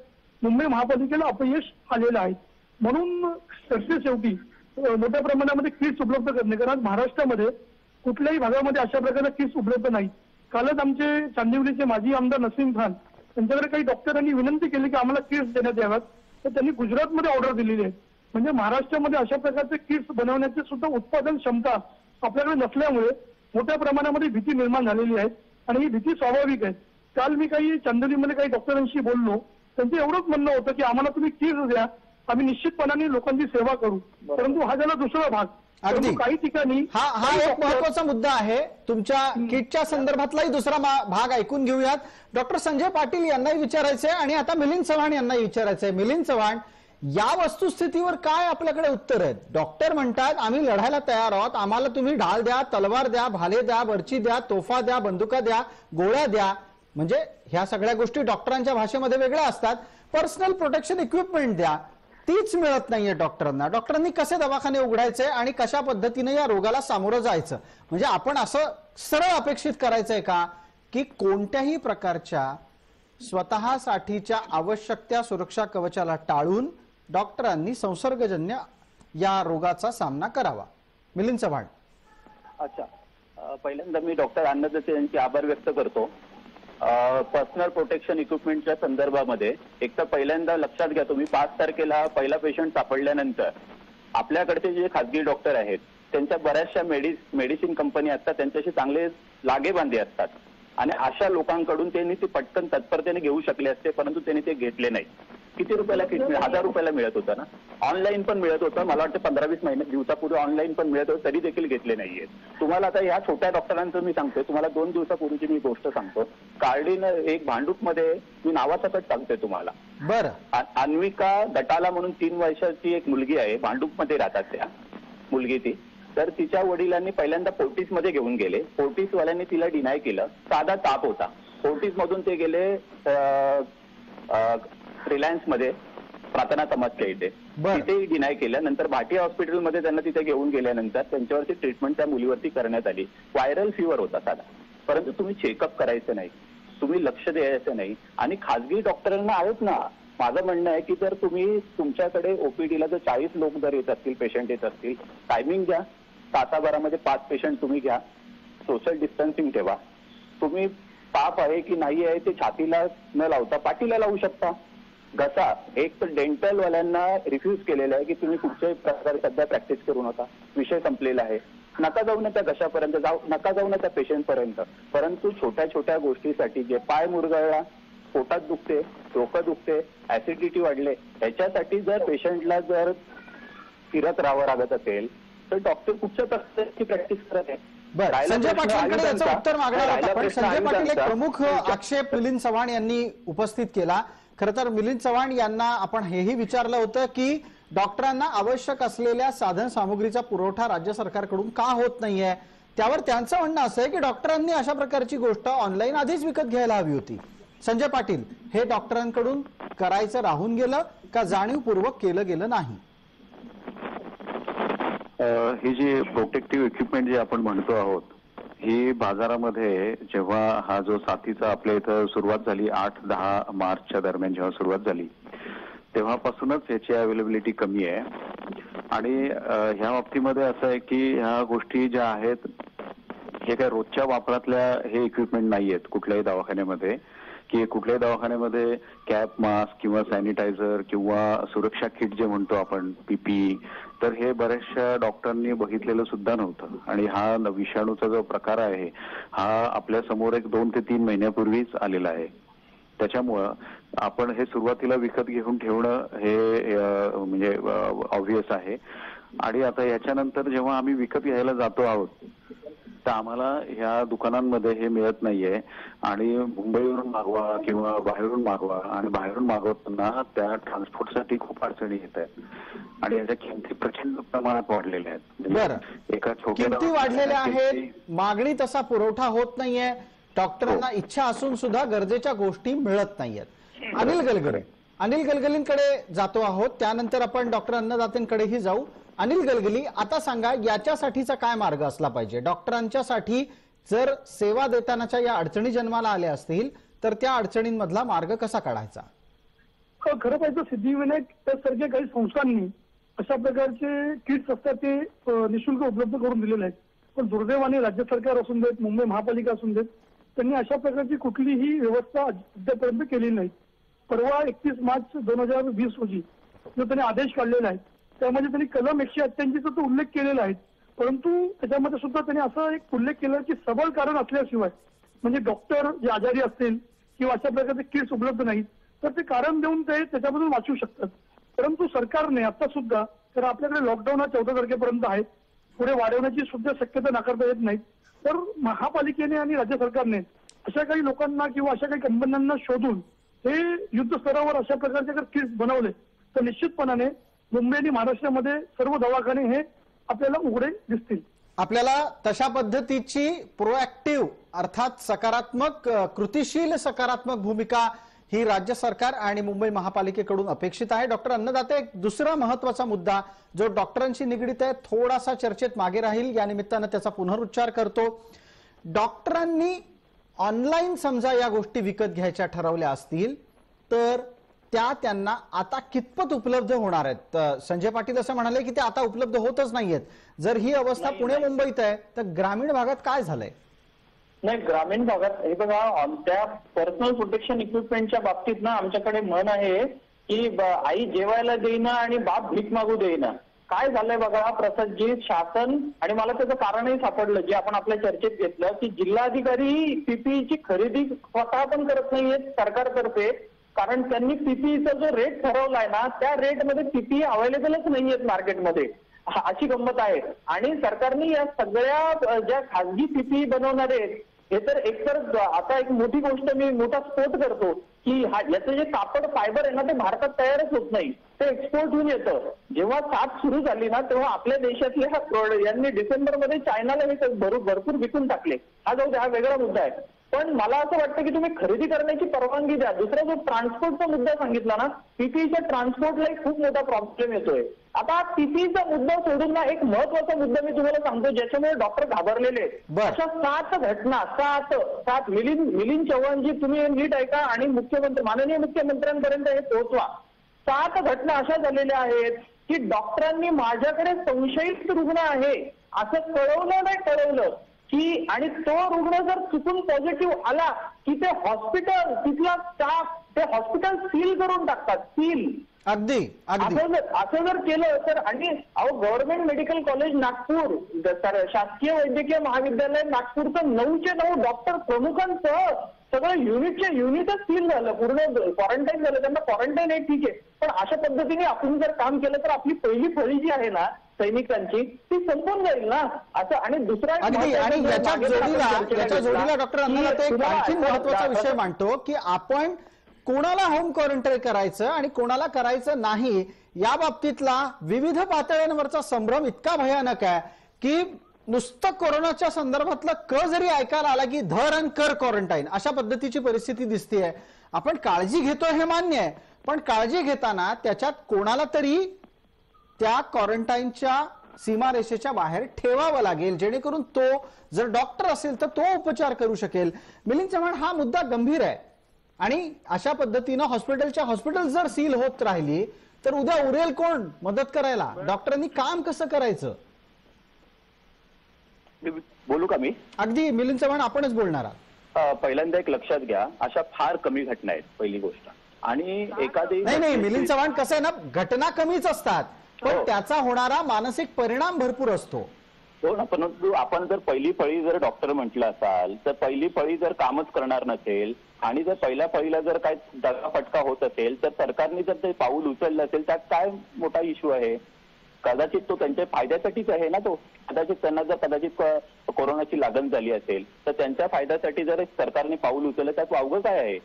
मुंबई महापालिकेला अपयश आलेलं आहे. म्हणून शेवटी मोठ्या प्रमाणामध्ये किट्स उपलब्ध करणे, कारण महाराष्ट्रामध्ये कुठल्याही भागामध्ये अशा प्रकारच्या किट्स उपलब्ध नाही. कालच आमचे चांदिवलीचे माजी आमदार नसीम खान त्यांच्याकडे काही डॉक्टरांनी विनंती केली की आम्हाला किट्स देण्यात याव्यात, तर त्यांनी गुजरातमध्ये ऑर्डर दिलेली आहे. म्हणजे महाराष्ट्रामध्ये अशा प्रकारचे किट्स बनवण्याची सुद्धा उत्पादन क्षमता आपल्याकडे नसल्यामुळे मोठ्या प्रमाणामध्ये भीती निर्माण झालेली आहे आणि ही भीती स्वाभाविक आहे. काल मी काही चांदिवलीमध्ये काही डॉक्टरांशी बोललो, त्यांचं एवढंच म्हणणं होतं की आम्हाला तुम्ही किट्स द्या, आम्ही निश्चितपणाने लोकांची सेवा करू. परंतु हा झाला दुसरा भाग. अगदी काही ठिकाणी हा एक महत्वाचा मुद्दा आहे. तुमच्या किटच्या संदर्भातलाही दुसरा भाग ऐकून घेऊयात. डॉक्टर संजय पाटील यांनाही विचारायचंय आणि आता मिलिंद चव्हाण यांनाही विचारायचंय. मिलिंद चव्हाण, या वस्तुस्थितीवर काय आपल्याकडे उत्तर आहेत? डॉक्टर म्हणतात आम्ही लढायला तयार आहोत, आम्हाला तुम्ही ढाल द्या, तलवार द्या, भाले द्या, बर्ची द्या, तोफा द्या, बंदुका द्या, गोळ्या द्या. म्हणजे ह्या सगळ्या गोष्टी डॉक्टरांच्या भाषेमध्ये वेगळ्या असतात. पर्सनल प्रोटेक्शन इक्विपमेंट द्या, तीच मिळत नाहीये डॉक्टरांना. डॉक्टरांनी कसे दवाखाने उघडायचे आणि कशा पद्धतीने या रोगाला सामोरं जायचं? म्हणजे आपण असं सरळ अपेक्षित करायचंय का की कोणत्याही प्रकारच्या स्वतःसाठीच्या आवश्यक त्या सुरक्षा कवचाला टाळून डॉक्टरांनी संसर्गजन्य या रोगाचा सामना करावा? मिलिंद चव्हाण. अच्छा, पहिल्यांदा मी डॉक्टर अन्नदाते यांचे आभार व्यक्त करतो. पर्सनल प्रोटेक्शन इक्विपमेंटच्या संदर्भामध्ये एक तर पहिल्यांदा लक्षात घ्या तुम्ही, 5 तारखेला पहिला पेशंट सापडल्यानंतर आपल्याकडचे जे खासगी डॉक्टर आहेत त्यांच्या बऱ्याचशा मेडिसिन कंपनी असतात, त्यांच्याशी चांगले लागेबांधे असतात आणि अशा लोकांकडून त्यांनी ते पटकन तत्परतेने घेऊ शकले असते, परंतु त्यांनी ते घेतले नाही. किती रुपयाला किट? 1000 रुपयाला मिळत होतं ना, ऑनलाईन पण मिळत होतं. मला वाटतं 15-20 दिवसापूर्वी ऑनलाईन पण मिळत होतं, तरी देखील घेतले नाहीये. तुम्हाला आता या छोट्या डॉक्टरांचं मी सांगतोय, तुम्हाला 2 दिवसापूर्वीची मी गोष्ट सांगतो. कार्डीनं एक भांडूपमध्ये, मी नावासकट सांगतोय तुम्हाला. बरं. अन्विका गटाला म्हणून 3 वर्षाची एक मुलगी आहे, भांडूपमध्ये राहतात त्या मुलगी ती. तर तिच्या वडिलांनी पहिल्यांदा फोर्टिसमध्ये घेऊन गेले. फोर्टिसवाल्यांनी तिला डिनाय केलं. साधा ताप होता. फोर्टिस मधून ते गेले रिलायन्स मध्ये, प्रार्थना समाजच्या इथे, तिथेही डिनाय केलं. नंतर भाटिया हॉस्पिटलमध्ये त्यांना तिथे घेऊन गेल्यानंतर त्यांच्यावरती ट्रीटमेंट त्या मुलीवरती करण्यात आली. व्हायरल फीवर होता साधा, परंतु तुम्ही चेकअप करायचं नाही, तुम्ही लक्ष द्यायचं नाही. आणि खासगी डॉक्टरांना आहेत ना, माझं म्हणणं आहे की जर तुम्ही तुमच्याकडे ओपीडीला जर 40 लोक जर येत असतील, पेशंट येत असतील, टायमिंग द्या, तासाभरामध्ये 5 पेशंट तुम्ही घ्या, सोशल डिस्टन्सिंग ठेवा. तुम्ही ताप आहे की नाही आहे ते छातीला न लावता पाठीला लावू शकता. घसा, एक तर डेंटलवाल्यांना रिफ्यूज केलेलं आहे की तुम्ही कुठच्याही प्रकारे सध्या प्रॅक्टिस करू नका, विषय संपलेला आहे. नका जाऊ ना त्या घशापर्यंत, नका जाऊ ना त्या पेशंटपर्यंत. परंतु छोट्या छोट्या गोष्टीसाठी, जे पाय मुरगळला, पोटात दुखते, डोकं दुखते, ऍसिडिटी वाढले, ह्याच्यासाठी जर पेशंटला जर फिरत राहावं लागत असेल तर डॉक्टर कुठच्या प्रकारची प्रॅक्टिस करत आहे? संजय पाटलांकडे याचं उत्तर मागणार होता, पण संजय पाटील एक प्रमुख आक्षेप मिलिंद चव्हाण यांनी उपस्थित केला. खरं तर मिलिंद चव्हाण यांना आपण हेही विचारलं होतं की डॉक्टरांना आवश्यक असलेल्या साधन सामुग्रीचा पुरवठा राज्य सरकारकडून का होत नाहीये. त्यावर त्यांचं म्हणणं असं आहे की डॉक्टरांनी अशा प्रकारची गोष्ट ऑनलाईन आधीच विकत घ्यायला हवी होती. संजय पाटील, हे डॉक्टरांकडून करायचं राहून गेलं का जाणीवपूर्वक केलं गेलं नाही? ही जी प्रोटेक्टिव्ह इक्विपमेंट जे आपण म्हणतो आहोत, ही बाजारामध्ये जेव्हा हा जो साथीचा आपल्या इथं सुरुवात झाली 8-10 मार्चच्या दरम्यान जेव्हा सुरुवात झाली तेव्हापासूनच याची अवेलेबिलिटी कमी आहे. आणि ह्या बाबतीमध्ये असं आहे की ह्या गोष्टी ज्या आहेत हे काय रोजच्या वापरातल्या हे इक्विपमेंट नाही आहेत कुठल्याही दवाखान्यामध्ये. की कुठल्याही दवाखान्यामध्ये कॅप, मास्क किंवा सॅनिटायझर किंवा सुरक्षा किट जे म्हणतो आपण पीपीई, तर हे बऱ्याचशा डॉक्टरांनी बघितलेलं सुद्धा नव्हतं. आणि हा विषाणूचा जो प्रकार आहे हा आपल्या समोर एक 2 ते 3 महिन्यापूर्वीच आलेला आहे. त्याच्यामुळं आपण हे सुरुवातीला विकत घेऊन ठेवणं हे म्हणजे ऑब्व्हियस आहे. आणि आता याच्यानंतर जेव्हा आम्ही विकत घ्यायला जातो आहोत तर आम्हाला ह्या दुकानांमध्ये हे मिळत नाहीये आणि मुंबईवरून मागवा किंवा बाहेरून मागवा, आणि बाहेरून मागवताना त्या ट्रान्सपोर्टसाठी खूप अडचणी येत आहेत आणि याच्या किमती प्रचंड प्रमाणात वाढलेल्या आहेत. बरं, एका छोट्या किमती वाढलेल्या आहेत, मागणी तसा पुरवठा होत नाहीये, डॉक्टरांना इच्छा असून सुद्धा गरजेच्या गोष्टी मिळत नाहीयेत. अनिल गलगलींकडे जातो आहोत, त्यानंतर आपण डॉक्टर अन्नदातेंकडेही जाऊ. अनिल गलगली, आता सांगा याच्यासाठीचा काय मार्ग असला पाहिजे? डॉक्टरांच्यासाठी जर सेवा देतानाच्या या अडचणी जन्माला आल्या असतील तर त्या अडचणींमधला मार्ग कसा काढायचा? खरं पाहिजे सिद्धिविनायक त्यासारख्या काही संस्थांनी अशा प्रकारचे किट्स असतात ते निशुल्क उपलब्ध करून दिलेले आहेत. पण दुर्दैवाने राज्य सरकार असून देत, मुंबई महापालिका असून देत, त्यांनी अशा प्रकारची कुठलीही व्यवस्था अद्यापर्यंत केली नाही. परवा 31 मार्च 2020 रोजी जो त्यांनी आदेश काढलेला आहे त्यामध्ये त्यांनी कलम 188 चा तो उल्लेख केलेला आहे. परंतु त्याच्यामध्ये सुद्धा त्यांनी असा एक उल्लेख केला की सबळ कारण असल्याशिवाय, म्हणजे डॉक्टर जे आजारी असतील किंवा अशा प्रकारचे किट्स उपलब्ध नाहीत तर ते कारण देऊन ते त्याच्यामधून वाचू शकतात. परंतु सरकारने आता सुद्धा, तर आपल्याकडे लॉकडाऊन हा 14 तारखेपर्यंत आहे, पुढे वाढवण्याची सुद्धा शक्यता नाकारता येत नाही. तर महापालिकेने आणि राज्य सरकारने अशा काही लोकांना किंवा अशा काही कंपन्यांना शोधून हे युद्ध स्तरावर अशा प्रकारचे जर किट्स बनवले तर निश्चितपणाने मुंबई आणि महाराष्ट्रामध्ये सर्व दवाखाने हे आपल्याला उघडे दिसतील. आपल्याला तशा पद्धतीची प्रोएक्टिव्ह अर्थात सकारात्मक, कृतिशील सकारात्मक भूमिका ही राज्य सरकार आणि मुंबई महापालिकेकडून अपेक्षित आहे. डॉक्टर अन्नदाते, एक दुसरा महत्वाचा मुद्दा जो डॉक्टरांशी निगडीत आहे, थोडासा चर्चेत मागे राहील, या निमित्तानं त्याचा पुनरुच्चार करतो. डॉक्टरांनी ऑनलाईन समजा या गोष्टी विकत घ्यायच्या ठरवल्या असतील तर त्या त्यांना आता कितपत उपलब्ध होणार आहेत? संजय पाटील असं म्हणाले की ते आता उपलब्ध होतच नाहीयेत. जर ही अवस्था पुणे मुंबईत आहे तर ग्रामीण भागात काय झालंय? नाही, ग्रामीण भागात हे बघा, त्या पर्सनल प्रोटेक्शन इक्विपमेंटच्या बाबतीत ना आमच्याकडे म्हण आहे की आई जेवायला देईना आणि बाप भीक मागू देईना. काय झालंय बघा प्रसादजी, शासन, आणि मला त्याचं कारणही सापडलं जे आपण आपल्या चर्चेत घेतलं, की जिल्हाधिकारी पीपीईची खरेदी स्वतः पण करत नाहीयेत सरकारतर्फे, कारण त्यांनी पीपीईचा जो रेट ठरवलाय ना त्या रेटमध्ये पीपीई अवेलेबलच नाहीयेत मार्केटमध्ये, अशी गंमत आहे. आणि सरकारने या सगळ्या ज्या खासगी पीपीई बनवणारे हे तर एकतर आता एक मोठी गोष्ट मी मोठा स्फोट करतो की याचं जे कापड फायबर आहे ना ते भारतात तयारच होत नाही, ते एक्सपोर्ट होऊन येतं. जेव्हा साथ सुरू झाली ना तेव्हा आपल्या देशातल्या यांनी डिसेंबरमध्ये चायनाला हे भरपूर विकून टाकले. हा जाऊ द्या, हा वेगळा मुद्दा आहे. पण मला असं वाटतं की तुम्ही खरेदी करण्याची परवानगी द्या. दुसरा जो ट्रान्सपोर्टचा मुद्दा सांगितला ना, पीपीईच्या ट्रान्सपोर्टला एक खूप मोठा प्रॉब्लेम येतोय. आता पीपीईचा मुद्दा सोडून ना एक महत्वाचा मुद्दा मी तुम्हाला सांगतो ज्याच्यामुळे डॉक्टर घाबरलेले आहेत. अशा 7 घटना, 7 मिलिंद चव्हाणजी, तुम्ही नीट ऐका आणि मुख्यमंत्री, माननीय मुख्यमंत्र्यांपर्यंत हे पोहोचवा. 7 घटना अशा झालेल्या आहेत की डॉक्टरांनी माझ्याकडे संशयित रुग्ण आहे असं कळवलं की, आणि तो रुग्ण जर चुकून पॉझिटिव्ह आला की ते हॉस्पिटल, तिथला स्टाफ ते हॉस्पिटल सील करून टाकतात, सील. अगदी असं जर केलं तर, आणि गव्हर्नमेंट मेडिकल कॉलेज नागपूर, शासकीय वैद्यकीय महाविद्यालय नागपूरचं 9चे 9 डॉक्टर प्रमुखांसह सगळं युनिटच सील झालं, पूर्ण क्वारंटाईन झालं. त्यांना क्वारंटाईन आहे ठीक आहे, पण अशा पद्धतीने आपण जर काम केलं तर आपली पहिली फळी जी आहे ना सैनिकांची ती संपून जाईल ना असं. आणि दुसरा याच्या जोडीला डॉक्टर अन्नदाते एक आणखी महत्वाचा विषय मांडतो की आपण कोणाला होम क्वारंटाईन करायचं आणि कोणाला करायचं नाही या बाबतीतला विविध पातळ्यांवरचा संभ्रम इतका भयानक आहे की नुसतं कोरोनाच्या संदर्भातलं क जरी ऐकायला आला की धर आणि कर क्वारंटाईन अशा पद्धतीची परिस्थिती दिसतेय. आपण काळजी घेतोय हे मान्य आहे, पण काळजी घेताना त्याच्यात कोणाला तरी त्या क्वारंटाईनच्या सीमारेषेच्या बाहेर ठेवावं लागेल जेणेकरून तो जर डॉक्टर असेल तर तो उपचार करू शकेल. मिलिंद चव्हाण, हा मुद्दा गंभीर आहे आणि अशा पद्धतीनं हॉस्पिटल जर सील होत राहिली तर उद्या उरेल कोण मदत करायला? डॉक्टरांनी काम कसं करायचं? बोलू का मी? अगदी मिलिंद चव्हाण, आपणच बोलणार आहात. पहिल्यांदा एक लक्षात घ्या, अशा फार कमी घटना आहेत पहिली गोष्ट. आणि एखादी नाही मिलिंद चव्हाण, कसं आहे ना, घटना कमीच असतात पण हो. त्याचा होणारा मानसिक परिणाम भरपूर असतो. हो ना, परंतु आपण जर पहिली फळी जर डॉक्टर म्हटलं असाल तर पहिली फळी जर कामच करणार नसेल आणि जर पहिल्या फळीला जर काय दगाफटका होत असेल तर सरकारने जर ते पाऊल उचललं असेल त्यात काय मोठा इश्यू आहे? कदाचित तो त्यांच्या फायद्यासाठीच आहे ना. तो कदाचित त्यांना जर कदाचित कोरोनाची लागण झाली असेल तर त्यांच्या फायद्यासाठी जर सरकारने पाऊल उचललं त्यात वावगं काय आहे?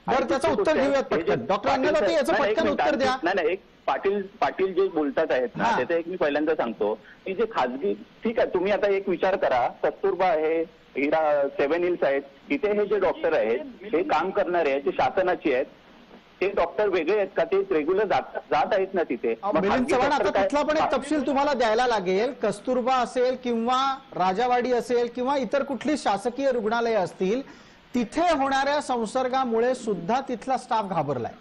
बरं, त्याचं उत्तर घेऊयात पटकन. डॉक्टर अन्नदाते याचं पटकन उत्तर द्या. नाही, एक पाटील जे बोलतात आहेत ना, त्याचं एक मी पहिल्यांदा सांगतो की जे खाजगी, ठीक आहे, तुम्ही आता एक विचार करा, कस्तुरबा आहे, हिरा 7 हिल्स आहेत, तिथे हे जे डॉक्टर आहेत हे काम करणारे आहेत, ते शासनाचे आहेत, ते डॉक्टर वेगळे आहेत का? ते रेग्युलर जात आहेत ना तिथे. मिलिंद चव्हाण, आता तिथला पण एक तपशील तुम्हाला द्यायला लागेल. कस्तुरबा असेल किंवा राजावाडी असेल किंवा इतर कुठली शासकीय रुग्णालय असतील, तिथे होणाऱ्या संसर्गामुळे सुद्धा तिथला स्टाफ घाबरलाय.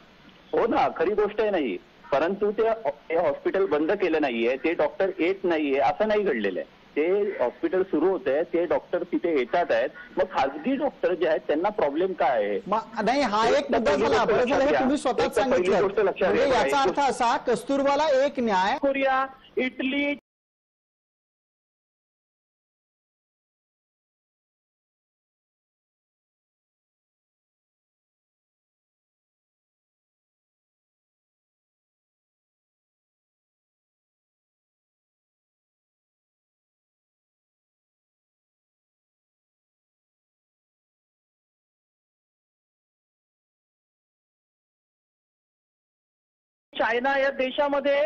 हो ना, खरी गोष्ट आहे. नाही, परंतु ते हॉस्पिटल बंद केलं नाहीये, ते डॉक्टर येत नाहीये असं नाही घडलेलं आहे. ते हॉस्पिटल सुरू होत आहे, ते डॉक्टर तिथे येतात आहेत. मग खासगी डॉक्टर जे आहेत त्यांना प्रॉब्लेम काय आहे? नाही, हा एक मुद्दा झाला. बरं झालं हे तुम्ही स्वतःच सांगितलं. म्हणजे याचा अर्थ असा, कस्तुरबाला एक न्याय, कोरिया, इटली, चायना या देशामध्ये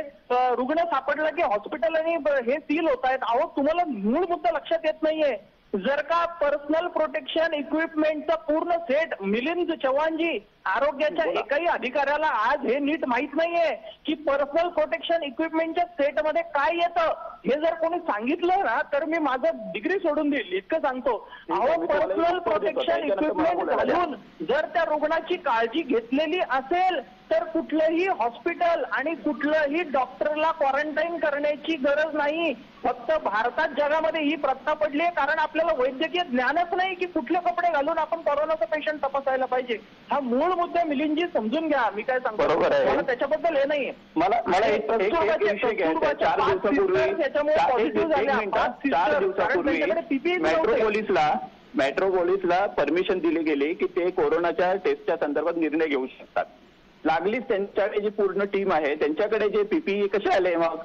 रुग्ण सापडला की हॉस्पिटल आणि हे सील होत आहेत. अहो, तुम्हाला मूळ मुद्दा लक्षात येत नाहीये. जर का पर्सनल प्रोटेक्शन इक्विपमेंटचा पूर्ण सेट, मिलिंद चव्हाणजी, आरोग्याच्या एकाही अधिकाऱ्याला आज हे नीट माहित नाहीये की पर्सनल प्रोटेक्शन इक्विपमेंटच्या सेटमध्ये काय येतं. हे जर कोणी सांगितलं ना तर मी माझं डिग्री सोडून देईल, इतकं सांगतो. अहो, पर्सनल प्रोटेक्शन इक्विपमेंट घालून जर त्या रुग्णाची काळजी घेतलेली असेल तर कुठलंही हॉस्पिटल आणि कुठलंही डॉक्टरला क्वारंटाईन करण्याची गरज नाही. फक्त भारतात, जगामध्ये ही प्रथा पडली आहे कारण आपल्याला वैद्यकीय ज्ञानच नाही की कुठले कपडे घालून आपण कोरोनाचा पेशंट तपासायला पाहिजे. हा मूळ मुद्दा मिलिंदजी समजून घ्या. मी काय सांगतो, बरोबर आहे, मला त्याच्याबद्दल हे नाहीये. मला एक विषय घ्यायचा. 4 दिवसापूर्वी मेट्रोपोलिसला परमिशन दिली गेली की ते कोरोनाच्या टेस्टच्या संदर्भात निर्णय घेऊ शकतात. लागलीच त्यांच्याकडे जी पूर्ण टीम आहे त्यांच्याकडे जे पीपीई कसे आले? मग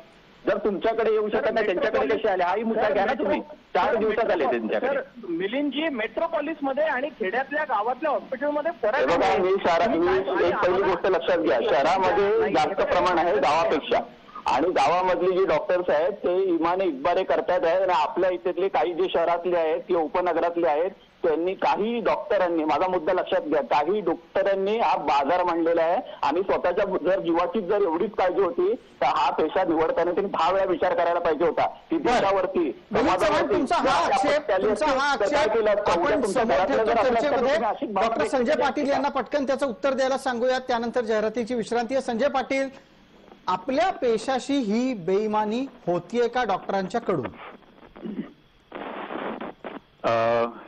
जर तुमच्याकडे येऊ शकत नाही त्यांच्याकडे कसे आले? हाही मुद्दा घ्या ना तुम्ही. 4 दिवसात आले त्यांच्याकडे. मिलिंदजी, मेट्रोपॉलिस मध्ये आणि खेड्यातल्या गावातल्या हॉस्पिटलमध्ये फरक बघा, एक पहिली गोष्ट लक्षात घ्या, शहरामध्ये जास्त प्रमाण आहे गावापेक्षा. आणि गावामधले जे डॉक्टर्स आहेत ते इमाने इतबारे करतात आहेत आणि आपल्या इथले काही जे शहरातले आहेत किंवा उपनगरातले आहेत त्यांनी, काही डॉक्टरांनी, माझा मुद्दा लक्षात घ्या, काही डॉक्टरांनी हा बाजार मांडलेला आहे आणि स्वतःच्या जर जीवाची जर एवढीच काळजी होती तर हा पेशा निवडताना त्यांनी 10 वेळा विचार करायला पाहिजे होता की देशावरती, डॉक्टर संजय पाटील यांना पटकन त्याचं उत्तर द्यायला सांगूयात. त्यानंतर जाहिरातीची विश्रांती आहे. संजय पाटील, आपल्या पेशाशी ही बेईमानी होतीये का डॉक्टरांच्याकडून?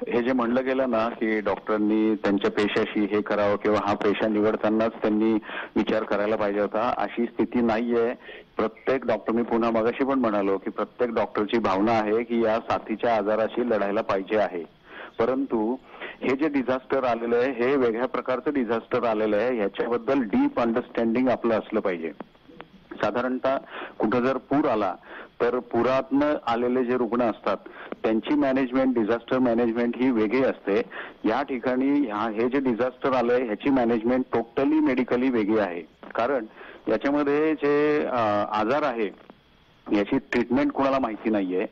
हे जे म्हणलं गेलं ना की डॉक्टरांनी त्यांच्या पेशाशी हे करावं किंवा हा पेशा निवडतानाच त्यांनी विचार करायला पाहिजे होता, अशी स्थिती नाहीये. प्रत्येक डॉक्टर, मी पुन्हा मगाशी पण म्हणालो की प्रत्येक डॉक्टरची भावना आहे की या साथीच्या आजाराशी लढायला पाहिजे आहे. परंतु हे जे डिझास्टर आलेलं आहे हे वेगळ्या प्रकारचं डिझास्टर आलेलं आहे. ह्याच्याबद्दल डीप अंडरस्टँडिंग आपलं असलं पाहिजे. साधारणतः कुठं जर पूर आला तर पुरातनं आलेले जे रुग्ण असतात त्यांची मॅनेजमेंट, डिझास्टर मॅनेजमेंट ही वेगळी असते. या ठिकाणी हे जे डिझास्टर आलंय ह्याची मॅनेजमेंट टोटली मेडिकली वेगळी आहे. कारण याच्यामध्ये जे आजार आहे याची ट्रीटमेंट कुणाला माहिती नाहीये,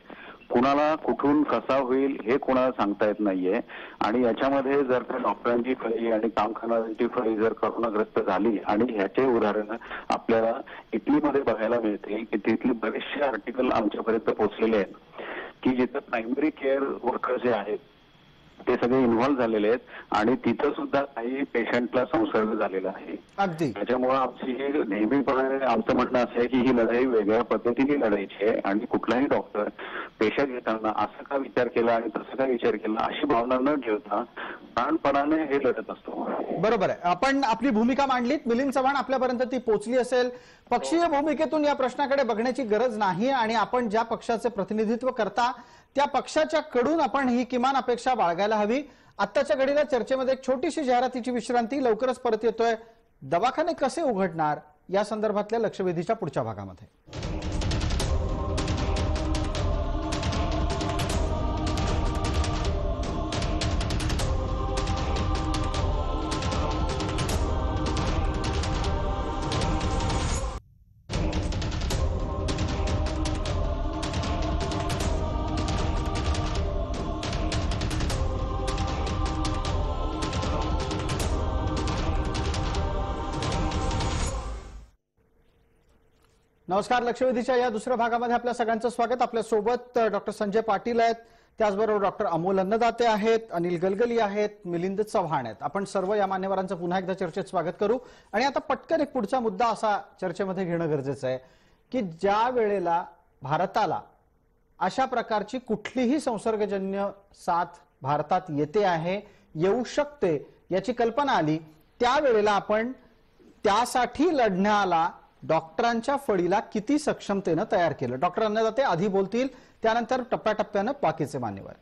कुणाला कुठून कसा होईल हे कुणाला सांगता येत नाहीये. आणि याच्यामध्ये जर का डॉक्टरांची फळी आणि काम करणाऱ्यांची फळी जर करोनाग्रस्त झाली, आणि ह्याचे उदाहरण आपल्याला इटलीमध्ये बघायला मिळते की तिथले बरेचसे आर्टिकल आमच्यापर्यंत पोहोचलेले आहेत की जिथं प्रायमरी केअर वर्कर जे आहेत ते सगळे इन्व्हॉल्व्ह झालेले आहेत आणि तिथं सुद्धा काही पेशंटला संसर्ग झालेला आहे. अगदी त्याच्यामुळे आमची ही नेहमीप्रमाणे आमचं म्हणणं असं आहे की ही लढाई वेगळ्या पद्धतीने लढायची आहे आणि कुठलाही डॉक्टर पेशंट घेताना असं का विचार केला आणि तसं का विचार केला अशी भावना न ठेवता प्राणपणाने हे लढत असतो. बरोबर आहे. आपण आपली भूमिका मांडलीत. मिलिंद चव्हाण, आपल्यापर्यंत ती पोहोचली असेल. पक्षीय भूमिकेतून या प्रश्नाकडे बघण्याची गरज नाही आणि आपण ज्या पक्षाचे प्रतिनिधित्व करता त्या पक्षाच्या कडून आपण ही किमान अपेक्षा बाळगायला हवी. आत्ताच्या घडीला चर्चेमध्ये एक छोटीशी जाहिरातीची विश्रांती. लवकरच परत येतोय दवाखाने कसे उघडणार या संदर्भातल्या लक्षवेधीच्या पुढच्या भागामध्ये. नमस्कार. लक्षवेधीच्या या दुसऱ्या भागामध्ये आपल्या सगळ्यांचं स्वागत. आपल्या सोबत डॉक्टर संजय पाटील आहेत, त्याचबरोबर डॉक्टर अमोल अन्नदाते आहेत, अनिल गलगली आहेत, मिलिंद चव्हाण आहेत. आपण सर्व या मान्यवरांचं पुन्हा एकदा चर्चेत स्वागत करू. आणि आता पटकन एक पुढचा मुद्दा असा चर्चेमध्ये घेणं गरजेचं आहे की ज्या वेळेला भारताला अशा प्रकारची कुठलीही संसर्गजन्य साथ भारतात येते आहे, येऊ शकते याची कल्पना आली, त्यावेळेला आपण त्यासाठी लढण्याला डॉक्टरांच्या फळीला किती सक्षमतेनं तयार केलं. डॉक्टर अन्नदाते आधी बोलतील, त्यानंतर टप्प्याटप्प्यानं बाकीचे मान्यवर.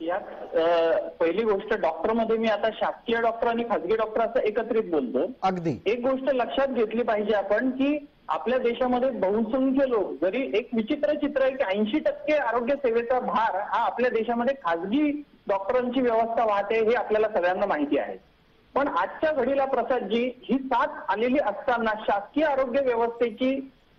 यात पहिली गोष्ट, डॉक्टरमध्ये मी आता शासकीय डॉक्टर आणि खासगी डॉक्टर असं एकत्रित बोलतो. अगदी एक गोष्ट लक्षात घेतली पाहिजे आपण की आपल्या देशामध्ये बहुसंख्य लोक, जरी एक विचित्र चित्र आहे की 80% आरोग्य सेवेचा भार हा आपल्या देशामध्ये खासगी डॉक्टरांची व्यवस्था वाहते हे आपल्याला सगळ्यांना माहिती आहे. पण आजच्या घडीला प्रसादजी, ही साथ आलेली असताना शासकीय आरोग्य व्यवस्थेची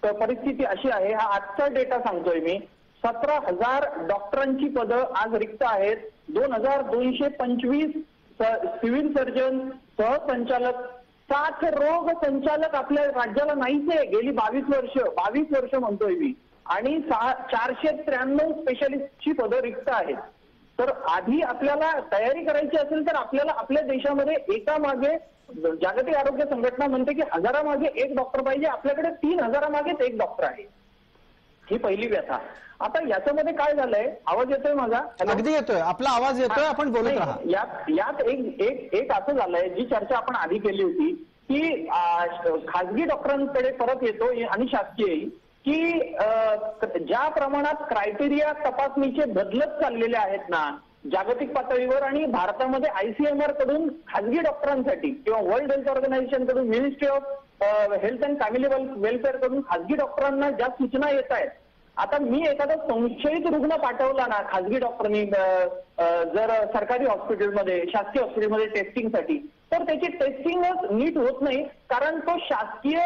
परिस्थिती अशी आहे, हा आजचा डेटा सांगतोय मी, 17,000 डॉक्टरांची पदं आज रिक्त आहेत. 2,225 सिव्हिल सर्जन, सहसंचालक, 60 रोग संचालक आपल्या राज्याला नाहीच आहे गेली 22 वर्ष म्हणतोय मी, आणि 493 स्पेशालिस्टची पदं रिक्त आहेत. तर आधी आपल्याला तयारी करायची असेल तर आपल्याला आपल्या देशामध्ये एका मागे, जागतिक आरोग्य संघटना म्हणते की 1000 मागे एक डॉक्टर पाहिजे, आपल्याकडे 3000 मागेच एक डॉक्टर आहे. ही पहिली व्यथा. आता याच्यामध्ये काय झालंय, आवाज येतोय माझा? अगदी येतोय, आपला आवाज येतोय, आपण बोलत राहा. यात एक असं झालंय, जी चर्चा आपण आधी केली होती की खासगी डॉक्टरांकडे परत येतो आणि शासकीय, की ज्या प्रमाणात क्रायटेरिया तपासणीचे बदलत चाललेले आहेत ना जागतिक पातळीवर, आणि भारतामध्ये ICMR कडून खासगी डॉक्टरांसाठी किंवा वर्ल्ड हेल्थ ऑर्गनायझेशन कडून, ministry of health and family welfare कडून खासगी डॉक्टरांना ज्या सूचना येत आहेत, आता मी एखादा संशयित रुग्ण पाठवला ना खासगी डॉक्टरनी जर सरकारी हॉस्पिटलमध्ये, शासकीय हॉस्पिटलमध्ये टेस्टिंगसाठी, तर त्याची टेस्टिंगच नीट होत नाही, कारण तो शासकीय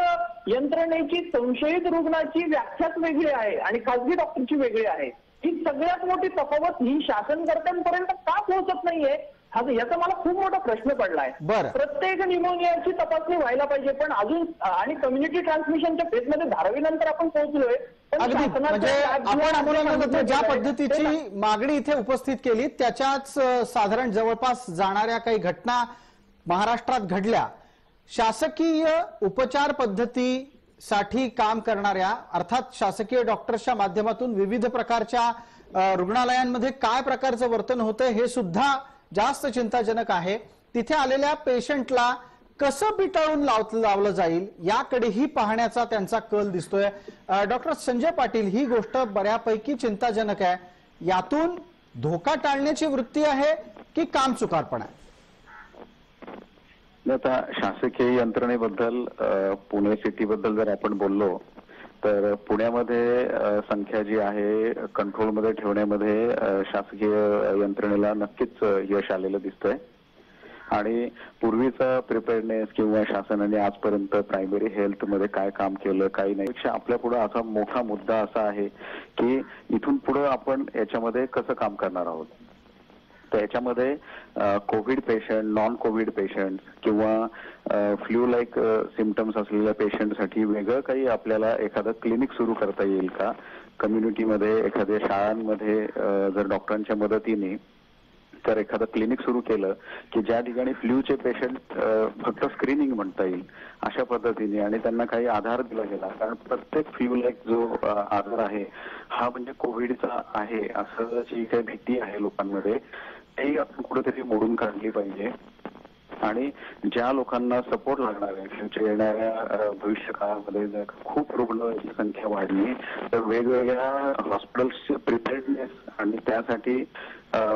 यंत्रणेची संशयित रुग्णाची व्याख्याच वेगळी आहे आणि खासगी डॉक्टरची वेगळी आहे. ही सगळ्यात मोठी तफावत ही शासनकर्त्यांपर्यंत का पोहोचत नाहीये, याचा मला खूप मोठा प्रश्न पडलाय. प्रत्येक निमोनियाची तपासणी व्हायला पाहिजे, पण अजून, आणि कम्युनिटी ट्रान्समिशनच्या फेजमध्ये 12वी नंतर आपण पोहोचलोय. म्हणजे आपण ज्या पद्धतीची मागणी इथे उपस्थित केली त्याच्याच साधारण जवळपास जाणाऱ्या काही घटना महाराष्ट्रात घडल्या. शासकीय उपचार पद्धतीसाठी काम करणाऱ्या, अर्थात शासकीय डॉक्टर्सच्या माध्यमातून विविध प्रकारच्या रुग्णालयांमध्ये काय प्रकारचं वर्तन होतं हे सुद्धा जास्त चिंताजनक आहे. तिथे आलेल्या पेशंटला कसं पिटाळून लावलं जाईल याकडेही पाहण्याचा त्यांचा कल दिसतोय. डॉक्टर संजय पाटील, ही गोष्ट बऱ्यापैकी चिंताजनक आहे. यातून धोका टाळण्याची वृत्ती आहे की काम चुकारपण आहे? आता शासकीय यंत्रणेबद्दल, पुणे सिटीबद्दल जर आपण बोललो तर पुण्यामध्ये संख्या जी आहे कंट्रोलमध्ये ठेवण्यामध्ये शासकीय यंत्रणेला नक्कीच यश आलेलं दिसतंय. आणि पूर्वीचा प्रिपेअरनेस किंवा शासनाने आजपर्यंत प्रायमरी हेल्थमध्ये काय काम केलं, काही नाही, पेक्षा आपल्या पुढे असा मोठा मुद्दा असा आहे की इथून पुढे आपण याच्यामध्ये कसं काम करणार आहोत. तर याच्यामध्ये Covid patient, non Covid patient किंवा फ्लू लाईक सिम्पटम्स असलेल्या पेशंटसाठी वेगळं काही आपल्याला एखादं क्लिनिक सुरू करता येईल का, कम्युनिटीमध्ये, एखाद्या शाळांमध्ये जर डॉक्टरांच्या मदतीने तर एखादं क्लिनिक सुरू केलं की ज्या ठिकाणी फ्ल्यूचे पेशंट फक्त स्क्रीनिंग म्हणता येईल अशा पद्धतीने, आणि त्यांना काही आधार दिला गेला. कारण प्रत्येक फ्ल्यू लाईक जो आजार आहे हा म्हणजे कोविडचा आहे असं जी काही भीती आहे लोकांमध्ये, तेही आपण कुठेतरी मोडून काढली पाहिजे. आणि ज्या लोकांना सपोर्ट लागणार आहे फ्युचर येणाऱ्या भविष्य काळामध्ये जर खूप रुग्णांची संख्या वाढली तर वेगवेगळ्या हॉस्पिटल्सचे प्रिपेअर्डनेस आणि त्यासाठी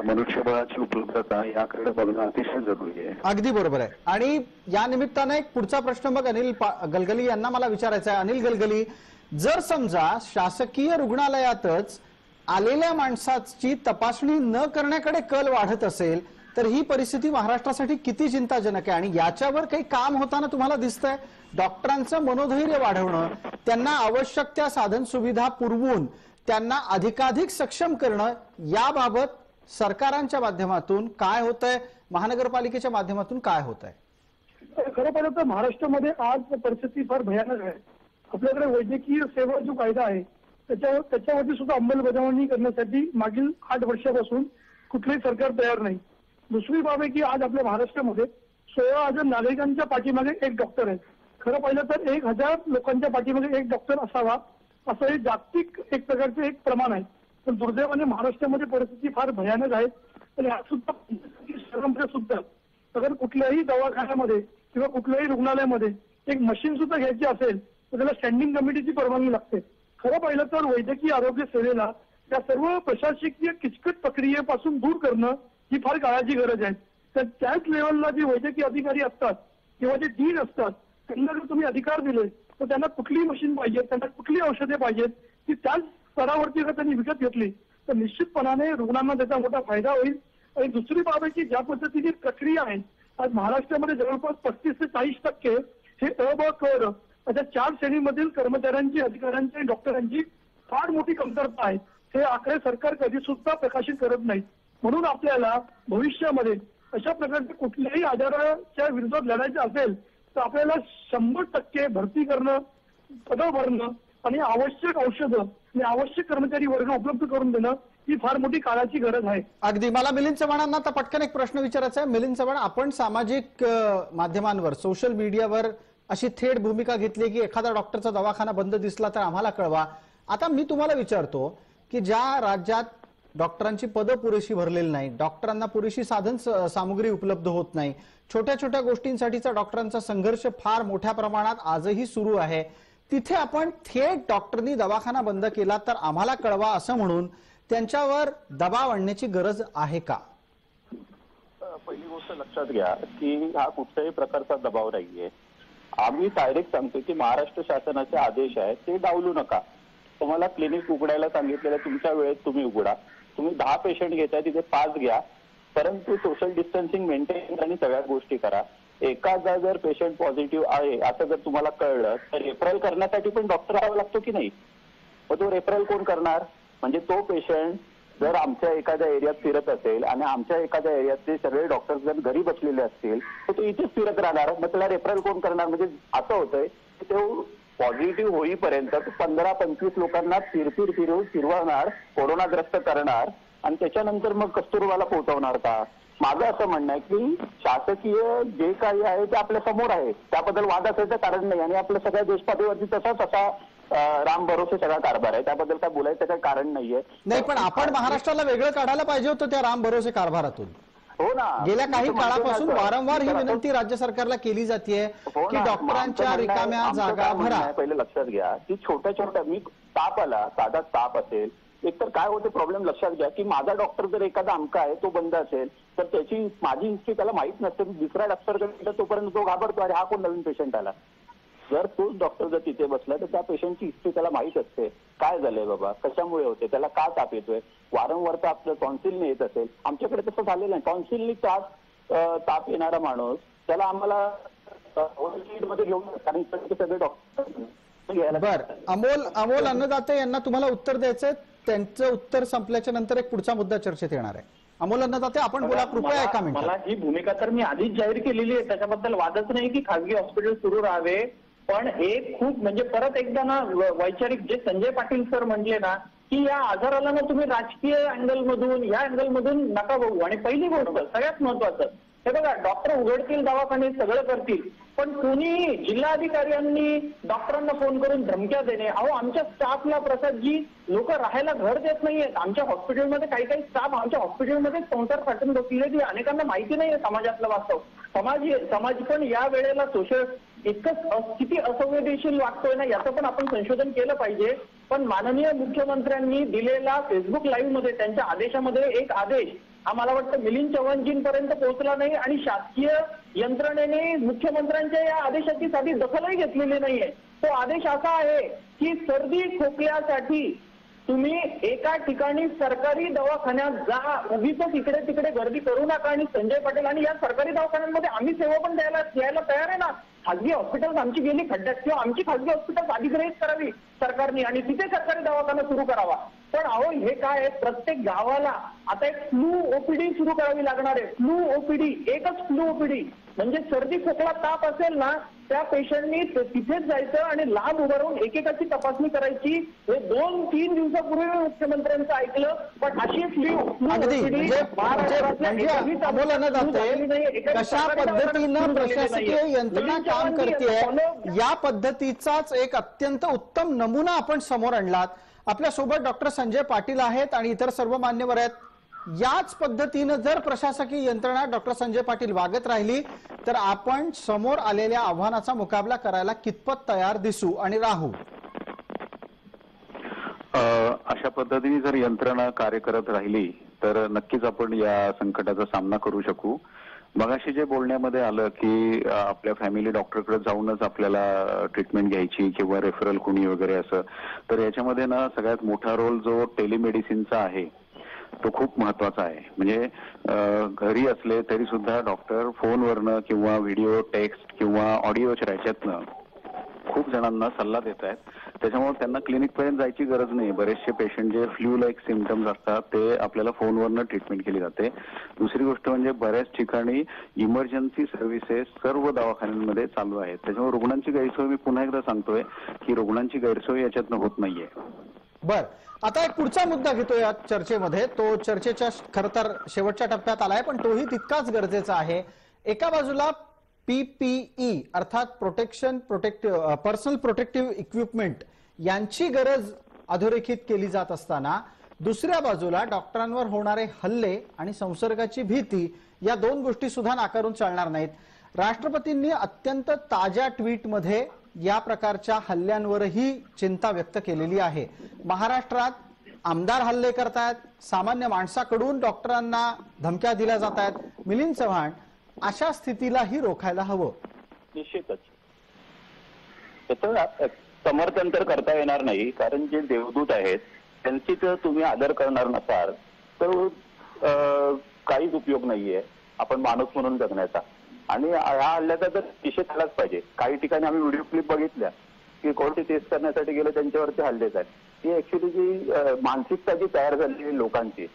मनुष्यबळाची उपलब्धता याकडे बघणं अतिशय जरुरी आहे. अगदी बरोबर आहे. आणि या निमित्ताने एक पुढचा प्रश्न मग अनिल गलगली यांना मला विचारायचा आहे. अनिल गलगली, जर समजा शासकीय रुग्णालयातच आलेल्या माणसाची तपासणी न करण्याकडे कल वाढत असेल तर ही परिस्थिती महाराष्ट्रासाठी किती चिंताजनक आहे, आणि याच्यावर काही काम होताना तुम्हाला दिसतंय? डॉक्टरांचं मनोधैर्य वाढवणं, त्यांना आवश्यक त्या साधन सुविधा पुरवून त्यांना अधिकाधिक सक्षम करणं, याबाबत सरकारांच्या माध्यमातून काय होतंय, महानगरपालिकेच्या माध्यमातून काय होतंय? खरं पाहिलं तर महाराष्ट्रामध्ये आज परिस्थिती फार भयानक आहे. आपल्याकडे वैद्यकीय सेवा जो कायदा आहे त्याच्यावरती सुद्धा अंमलबजावणी करण्यासाठी मागील 8 वर्षापासून कुठलंही सरकार तयार नाही. दुसरी बाब आहे की आज आपल्या महाराष्ट्रामध्ये 16,000 नागरिकांच्या पाठीमागे एक डॉक्टर आहे. खरं पाहिलं तर 1,000 लोकांच्या पाठीमागे एक डॉक्टर असावा असं हे जागतिक एक प्रकारचं एक प्रमाण आहे. पण दुर्दैवाने महाराष्ट्रामध्ये परिस्थिती फार भयानक आहे. आणि आज सुद्धा सुद्धा अगर कुठल्याही दवाखान्यामध्ये किंवा कुठल्याही रुग्णालयामध्ये एक मशीन सुद्धा घ्यायची असेल तर त्याला स्टँडिंग कमिटीची परवानगी लागते. खरं पाहिलं तर वैद्यकीय आरोग्य सेवेला त्या सर्व प्रशासकीय किचकट प्रक्रियेपासून दूर करणं ही फार काळाची गरज आहे. तर त्याच लेवलला जे वैद्यकीय अधिकारी असतात किंवा जे डीन असतात त्यांना जर तुम्ही अधिकार दिले तर त्यांना कुठली मशीन पाहिजे, त्यांना कुठली औषधे पाहिजेत ती त्याच स्तरावरती जर त्यांनी विकत घेतली तर निश्चितपणाने रुग्णांना त्याचा मोठा फायदा होईल. आणि दुसरी बाब आहे की ज्या पद्धतीची प्रक्रिया आहे आज महाराष्ट्रामध्ये जवळपास 35 ते 40% हे अ ब क र अशा 4 श्रेणीमधील कर्मचाऱ्यांची, अधिकाऱ्यांची, डॉक्टरांची फार मोठी कमतरता आहे. हे आकडे सरकार कधी सुद्धा प्रकाशित करत नाही. म्हणून आपल्याला भविष्यामध्ये अशा प्रकारच्या कुठल्याही आजाराच्या विरोधात लढायचं असेल तर आपल्याला 100% भरती करणं, पदं भरणं आणि आवश्यक औषधं आणि आवश्यक कर्मचारी वर्ग उपलब्ध करून देणं ही फार मोठी काळाची गरज आहे. अगदी. मला मिलिंद चव्हाणांना आता पटकन एक प्रश्न विचारायचा आहे. मिलिंद चव्हाण, आपण सामाजिक माध्यमांवर, सोशल मीडियावर अशी थेट भूमिका घेतली की एखादा डॉक्टरचा दवाखाना बंद दिसला तर आम्हाला कळवा. आता मी तुम्हाला विचारतो की ज्या राज्यात डॉक्टरांची पदं पुरेशी भरलेली नाही, डॉक्टरांना पुरेशी साधन सामुग्री उपलब्ध होत नाही, छोट्या छोट्या गोष्टींसाठीचा डॉक्टरांचा संघर्ष फार मोठ्या प्रमाणात आजही सुरू आहे, तिथे आपण थेट डॉक्टरनी दवाखाना बंद केला तर आम्हाला कळवा असं म्हणून त्यांच्यावर दबाव आणण्याची गरज आहे का? पहिली गोष्ट लक्षात घ्या की हा कुठल्याही प्रकारचा दबाव नाहीये. आम्ही डायरेक्ट सांगतो की महाराष्ट्र शासनाचे आदेश आहेत ते डावलू नका. तुम्हाला क्लिनिक उघडायला सांगितलेलं तुमच्या वेळेत तुम्ही उघडा. तुम्ही 10 पेशंट घेताय तिथे 5 घ्या, परंतु सोशल डिस्टन्सिंग मेंटेन आणि सगळ्या गोष्टी करा. एखादा जर पेशंट पॉझिटिव्ह आहे असं जर तुम्हाला कळलं तर रेफरल करण्यासाठी पण डॉक्टर यावा लागतो की नाही? मग तो रेफरल कोण करणार? म्हणजे तो पेशंट जर आमच्या एखाद्या एरियात फिरत असेल आणि आमच्या एखाद्या एरियातले सगळे डॉक्टर्स जर घरी बसलेले असतील तर तो इथेच फिरत राहणार. मग त्याला रेफरल कोण करणार? म्हणजे असं होतंय की तो पॉझिटिव्ह होईपर्यंत 15-25 लोकांना फिरवणार, कोरोनाग्रस्त करणार आणि त्याच्यानंतर मग कस्तुरबाला पोहोचवणार का? माझं असं म्हणणं आहे की शासकीय जे काही आहे ते आपल्या समोर आहे, त्याबद्दल वाद असायचं कारण नाही. आणि आपल्या सगळ्या देशपातळीवरती तसा राम भरोसे सगळा कारभार आहे, त्याबद्दल काय बोलायचं काही कारण नाहीये. नाही, पण आपण महाराष्ट्राला वेगळं काढायला पाहिजे होतं त्या राम भरोसे कारभारातून. हो ना, गेल्या काही काळापासून वारंवार ही विनंती राज्य सरकारला केली जाते की डॉक्टरांच्या रिकाम्या जागा भरा. पहिले लक्षात घ्या की छोट्या मी ताप आला, साधा ताप असेल, एकतर काय होते प्रॉब्लेम लक्षात घ्या की माझा डॉक्टर जर एखादा आमका आहे तो बंद असेल तर त्याची माझी हिस्ट्री त्याला माहित नसते. दुसरा डॉक्टरकडे तोपर्यंत तो घाबरतो, अरे हा कोण नवीन पेशंट आला. जर तोच डॉक्टर जर तिथे बसला तर त्या पेशंटची हिस्ट्री त्याला माहित असते, काय झालंय बाबा, कशामुळे होते, त्याला का ताप येतोय, वारंवार तर आपलं टॉन्सिलने येत असेल. आमच्याकडे तसं झालेलं नाही. टॉन्सिलनी ताप येणारा माणूस त्याला आम्हाला मध्ये घेऊन, कारण सगळे डॉक्टर. बर, अमोल अन्नदाते यांना तुम्हाला उत्तर द्यायचंय. त्यांचं उत्तर संपल्याच्या नंतर एक पुढचा मुद्दा चर्चेत येणार आहे. अमोल अन्नदाते, आपण बोला कृपया. एका मिनिट. मला ही भूमिका तर मी आधीच जाहीर केलेली आहे, त्याच्याबद्दल वादच नाही की खासगी हॉस्पिटल सुरू राहावे पण हे खूप म्हणजे परत एकदा ना वैचारिक जे संजय पाटील सर म्हटले ना की या आजाराला ना तुम्ही राजकीय अँगल मधून या अँगल मधून नका बघू. आणि पहिली गोष्ट सगळ्यात महत्वाचं हे बघा, डॉक्टर उघडतील दवाखाने सगळं करतील, पण कोणी जिल्हाधिकाऱ्यांनी डॉक्टरांना फोन करून धमक्या देणे. अहो आमच्या स्टाफला प्रसादजी लोक राहायला घर देत नाहीयेत. आमच्या हॉस्पिटलमध्ये काही स्टाफ आमच्या हॉस्पिटलमध्ये संसार साठून बसलेले ती अनेकांना माहिती नाहीये समाजातलं वास्तव. समाज पण या वेळेला सोशल इतकं किती असंवेदनशील वागतोय ना याचं पण आपण संशोधन केलं पाहिजे. पण माननीय मुख्यमंत्र्यांनी दिलेला फेसबुक लाईव्ह मध्ये त्यांच्या आदेशामध्ये एक आदेश हा मला वाटतं मिलिंद चव्हाणजींपर्यंत पोहोचला नाही आणि शासकीय यंत्रणेने मुख्यमंत्र्यांच्या या आदेशाची साधी दखलही घेतलेली नाहीये. तो आदेश असा आहे की सर्दी खोकल्यासाठी तुम्ही एका ठिकाणी सरकारी दवाखान्यात जा, उगीच इकडे तिकडे गर्दी करू नका. आणि संजय पाटील आणि या सरकारी दवाखान्यांमध्ये आम्ही सेवा पण द्यायला तयार आहे ना. खासगी हॉस्पिटल्स आमची गेली खड्ड्यात किंवा आमची खासगी हॉस्पिटल्स अधिग्रहित करावी सरकारने आणि तिथे सरकारी दवाखाना सुरू करावा. पण अहो हे काय आहे, प्रत्येक गावाला आता एक फ्लू ओपीडी सुरू करावी लागणार आहे. फ्लू ओपीडी, एकच फ्लू ओपीडी म्हणजे सर्दी खोकला ताप असेल ना त्या पेशंटनी तिथेच जायचं आणि लांब उभारून एकेकाची तपासणी करायची. हे 2-3 दिवसापूर्वी मुख्यमंत्र्यांचं ऐकलं. पण अशी फ्लू ओपीडी कशा पद्धतीनं प्रशासकीय यंत्रणा काम करते या पद्धतीचाच एक अत्यंत उत्तम नमुना आपण समोर आणलात. आपल्यासोबत डॉक्टर संजय पाटील आहेत आणि इतर सर्व मान्यवर आहेत. याच पद्धतीनं जर प्रशासकीय यंत्रणा डॉक्टर संजय पाटील वागत राहिली तर आपण समोर आलेल्या आव्हानाचा मुकाबला करायला कितपत तयार दिसू आणि राहू? अशा पद्धतीने जर यंत्रणा कार्य करत राहिली तर नक्कीच आपण या संकटाचा सामना करू शकू. मगाशी जे बोलण्यामध्ये आलं की आपल्या फॅमिली डॉक्टरकडे जाऊनच आपल्याला ट्रीटमेंट घ्यायची किंवा रेफरल कुणी वगैरे असं, तर याच्यामध्ये ना सगळ्यात मोठा रोल जो टेलिमेडिसिनचा आहे तो खूप महत्वाचा आहे. म्हणजे घरी असले तरी सुद्धा डॉक्टर फोनवरनं किंवा व्हिडिओ टेक्स्ट किंवा ऑडिओच्या ह्याच्यातनं खूप जणांना सल्ला देत आहेत. त्याच्यामुळे त्यांना क्लिनिक पर्यंत जायची गरज नाही. बरेचसे पेशंट जे फ्लू लाईक सिम्पटम्स असतात ते आपल्याला फोनवरनं ट्रीटमेंट केली जाते. दुसरी गोष्ट म्हणजे बऱ्याच ठिकाणी इमर्जन्सी सर्व्हिसेस सर्व दवाखान्यांमध्ये चालू आहेत. त्याच्यामुळे रुग्णांची गैरसोय, मी पुन्हा एकदा सांगतोय की रुग्णांची गैरसोय याच्यातनं होत नाहीये. बर, आता एक पुढचा मुद्दा घेतो या चर्चेमध्ये. तो चर्चेच्या खरं तर शेवटच्या टप्प्यात आलाय पण तोही तितकाच गरजेचा आहे. एका बाजूला PPE अर्थात पर्सनल प्रोटेक्टिव्ह इक्विपमेंट यांची गरज अधोरेखित केली जात असताना दुसऱ्या बाजूला डॉक्टरांवर होणारे हल्ले आणि संसर्गाची भीती या दोन गोष्टी सुद्धा नाकारून चालणार नाहीत. राष्ट्रपतींनी अत्यंत ताज्या ट्विटमध्ये या प्रकारच्या हल्ल्यांवरही चिंता व्यक्त केलेली आहे. महाराष्ट्रात आमदार हल्ले करतायत, सामान्य माणसाकडून डॉक्टरांना धमक्या दिल्या जात आहेत. मिलिंद चव्हाण, अशा स्थितीलाही रोखायला हवं. निश्चितच त्याचं समर्थन तर करता येणार नाही, कारण जे देवदूत आहेत त्यांची जर तुम्ही आदर करणार नसाल तर काहीच उपयोग नाहीये आपण माणूस म्हणून जगण्याचा. आणि ह्या हल्ल्याचा तर निषेध झालाच पाहिजे. काही ठिकाणी आम्ही व्हिडिओ क्लिप बघितल्या की कोर्ट टेस्ट करण्यासाठी गेलं त्यांच्यावरती हल्लेच आहेत. ही ऍक्च्युली जी मानसिकता जी तयार झालेली लोकांची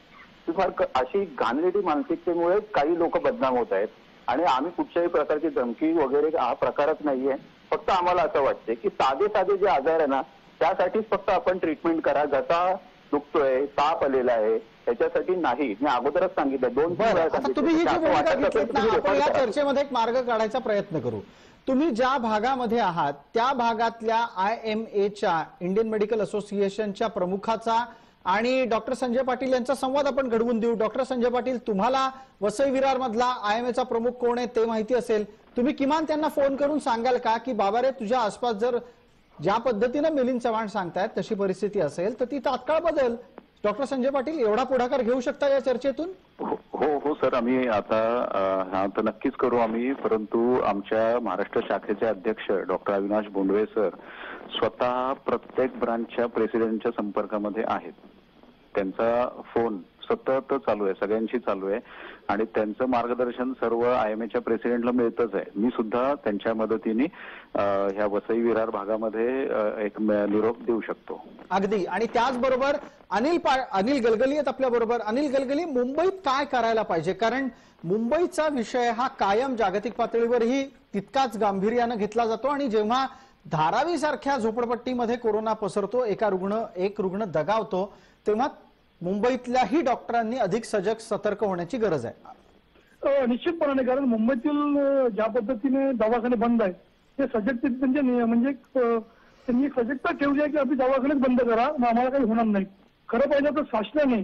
ती फार अशी घाणलेली मानसिकतेमुळे काही लोक बदनाम होत आहेत. आणि आम्ही कुठच्याही प्रकारची धमकी वगैरे हा प्रकारच नाहीये. फक्त आम्हाला असं वाटते की साधे जे आजार आहे ना त्यासाठीच फक्त आपण ट्रीटमेंट करा. घसा दुखतोय, ताप आलेला आहे त्याच्यासाठी नाही. मी अगोदरच सांगितलं 2-3 वेळा. तुम्ही ही जी भूमिका घेतलीत ना, आपण या चर्चेमध्ये एक मार्ग काढायचा प्रयत्न करू. तुम्ही ज्या भागामध्ये आहात त्या भागातल्या IMAच्या इंडियन मेडिकल असोसिएशनच्या प्रमुखाचा आणि डॉक्टर संजय पाटील यांचा संवाद आपण घडवून देऊ. डॉक्टर संजय पाटील, तुम्हाला वसई विरार मधला IMAचा प्रमुख कोण आहे ते माहिती असेल. तुम्ही किमान त्यांना फोन करून सांगाल का की बाबा रे, तुझ्या आसपास जर ज्या पद्धतीनं मिलिंद चव्हाण सांगतायत तशी परिस्थिती असेल तर ती तात्काळ बदल. डॉक्टर संजय पाटील, एवढा पुढाकार घेऊ शकता या चर्चेतून? हो सर, आम्ही आता हा तर नक्कीच करू आम्ही. परंतु आमच्या महाराष्ट्र शाखेचे अध्यक्ष डॉक्टर अविनाश बोंडवे सर स्वतः प्रत्येक ब्रांचच्या प्रेसिडेंटच्या संपर्कामध्ये आहेत. त्यांचा फोन सतत चालू आहे, सगळ्यांशी चालू आहे आणि त्यांचं मार्गदर्शन सर्व IMAच्या प्रेसिडेंटला मिळतच आहे. मी सुद्धा त्यांच्या मदतीने ह्या वसई विरार भागामध्ये एक निरोप देऊ शकतो. अगदी. आणि त्याचबरोबर अनिल गलगली आहेत आपल्या बरोबर. अनिल गलगली, मुंबईत काय करायला पाहिजे? कारण मुंबईचा विषय हा कायम जागतिक पातळीवरही तितकाच गांभीर्यानं घेतला जातो आणि जेव्हा धारावी सारख्या झोपडपट्टीमध्ये कोरोना पसरतो, एक रुग्ण दगावतो, तेव्हा मुंबईतल्याही डॉक्टरांनी अधिक सजग सतर्क होण्याची गरज आहे. निश्चितपणाने, कारण मुंबईतील ज्या पद्धतीने दवाखाने बंद आहेत ते सजगतेत म्हणजे त्यांनी सजगता ठेवली आहे की आम्ही दवाखानेच बंद करा, आम्हाला काही होणार नाही. खरं पाहिजे तर शासनाने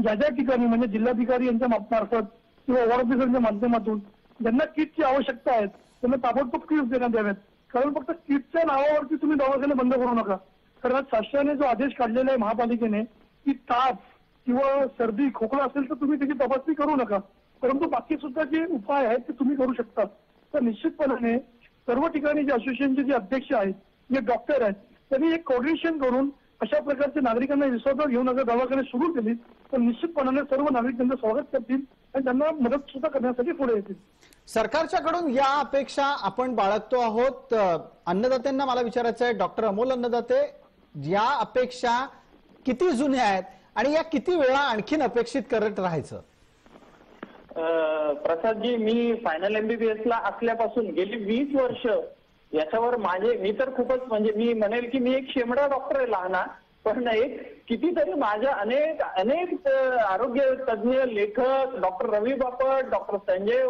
ज्या ठिकाणी म्हणजे जिल्हाधिकारी यांच्या मार्फत किंवा वॉर्ड ऑफिसरच्या माध्यमातून ज्यांना किटची आवश्यकता आहे त्यांना ताबडतोब किट्स देण्यात याव्यात. कारण फक्त किटच्या नावावरती तुम्ही दवाखाने बंद करू नका. कारण आज शासनाने जो आदेश काढलेला आहे महापालिकेने की ताप किंवा सर्दी खोकला असेल तर तुम्ही त्याची तपासणी करू नका, परंतु बाकी सुद्धा जे उपाय आहेत ते तुम्ही करू शकता. तर निश्चितपणाने सर्व ठिकाणी जे असोसिएशनचे जे अध्यक्ष आहेत, जे डॉक्टर आहेत, त्यांनी एक कोऑर्डिनेशन करून अशा प्रकारचे नागरिकांना विश्वासात घेऊन अगर दवाखाने सुरू केली तर निश्चितपणाने सर्व नागरिक त्यांचं स्वागत करतील आणि त्यांना मदत सुद्धा करण्यासाठी पुढे येतील. सरकारच्याकडून या अपेक्षा आपण बाळगतो आहोत. अन्नदात्यांना मला विचारायचं आहे, डॉक्टर अमोल अन्नदाते, या अपेक्षा किती जुन्या आहेत आणि या किती वेळा आणखीन अपेक्षित करत राहायचं? प्रसादजी, मी फायनल MBBS ला असल्यापासून गेली 20 वर्ष याच्यावर मी तर खूपच म्हणजे मी म्हणेल की मी एक शेमडा डॉक्टर आहे लहाना, पण एक कितीतरी माझ्या अनेक आरोग्य तज्ञ लेखक, डॉक्टर रवी बापट, डॉक्टर संजय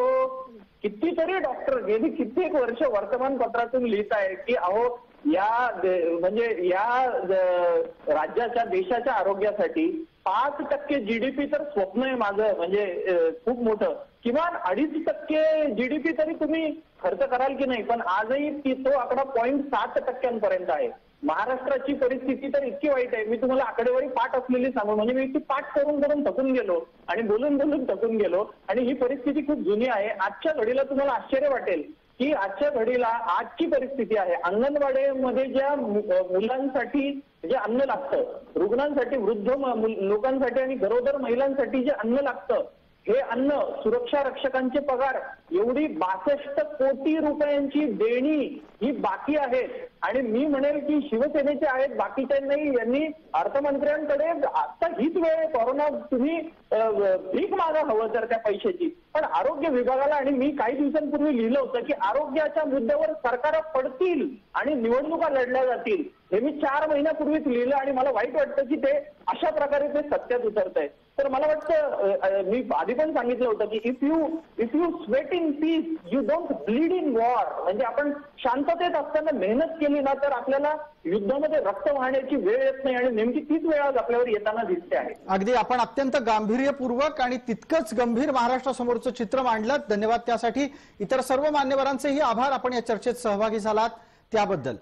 कितीतरी डॉक्टर गेली कित्येक वर्ष वर्तमानपत्रातून लिहित आहे की अहो या राज्याच्या देशाच्या आरोग्यासाठी 5% GDP तर स्वप्न आहे माझं, म्हणजे खूप मोठं. किमान 2.5% GDP तरी तुम्ही खर्च कराल की नाही, पण आजही तो आकडा 0.7% आहे. महाराष्ट्राची परिस्थिती तर इतकी वाईट आहे, मी तुम्हाला आकडेवारी पाठ असलेली सांगू, म्हणजे मी ती पाठ करून थकून गेलो आणि बोलून थकून गेलो. आणि ही परिस्थिती खूप जुनी आहे. आजच्या घडीला तुम्हाला आश्चर्य वाटेल की आजच्या घडीला आजची परिस्थिती आहे, अंगणवाडीमध्ये ज्या मुलांसाठी जे अन्न लागतं, रुग्णांसाठी, वृद्ध लोकांसाठी आणि गरोदर महिलांसाठी जे अन्न लागतं, हे अन्न सुरक्षा रक्षकांचे पगार एवढी 62 कोटी रुपयांची देणी ही बाकी आहेत. आणि मी म्हणेल की शिवसेनेचे आहेत, बाकीच्या नाही. यांनी अर्थमंत्र्यांकडे आता हीच वेळ आहे, कोरोना तुम्ही भीक मागा हवं तर त्या पैशाची, पण आरोग्य विभागाला, आणि मी काही दिवसांपूर्वी लिहिलं होतं की आरोग्याच्या मुद्द्यावर सरकार पडतील आणि निवडणुका लढल्या जातील, हे मी 4 महिन्यापूर्वीच लिहिलं आणि मला वाईट वाटतं की ते अशा प्रकारे ते सत्यात उतरत आहे. तर मला वाटतं मी आधी पण सांगितलं होतं की if you sweat in peace you don't bleed in war. म्हणजे आपण शांततेत असताना मेहनत केली ना तर आपल्याला युद्धामध्ये रक्त वाहण्याची वेळ येत नाही, आणि नेमकी तीच वेळ आज आपल्यावर येताना दिसते आहे. अगदी आपण अत्यंत गांभीर्यपूर्वक आणि तितकंच गंभीर महाराष्ट्रासमोरचं चित्र मांडलं. धन्यवाद त्यासाठी. इतर सर्व मान्यवरांचेही आभार, आपण या चर्चेत सहभागी झालात त्याबद्दल.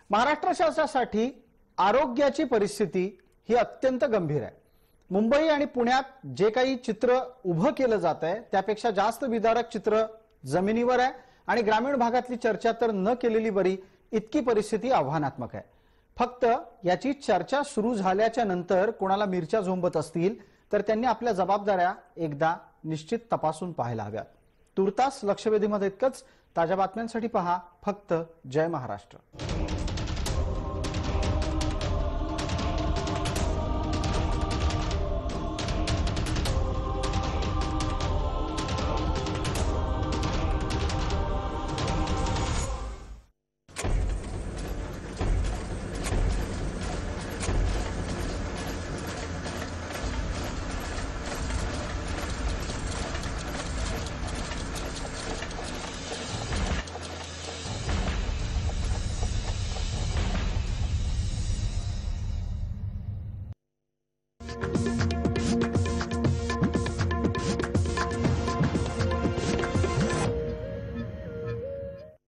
महाराष्ट्र शासनासाठी आरोग्याची परिस्थिती ही अत्यंत गंभीर आहे. मुंबई आणि पुण्यात जे काही चित्र उभं केलं जात आहे त्यापेक्षा जास्त विदारक चित्र जमिनीवर आहे, आणि ग्रामीण भागातली चर्चा तर न केलेली बरी, इतकी परिस्थिती आव्हानात्मक आहे. फक्त याची चर्चा सुरू झाल्याच्या नंतर कोणाला मिरच्या झोंबत असतील तर त्यांनी आपल्या जबाबदाऱ्या एकदा निश्चित तपासून पाहायला हव्यात. तुर्तास लक्षवेधीमध्ये इतकंच. ताज्या बातम्यांसाठी पहा फक्त जय महाराष्ट्र.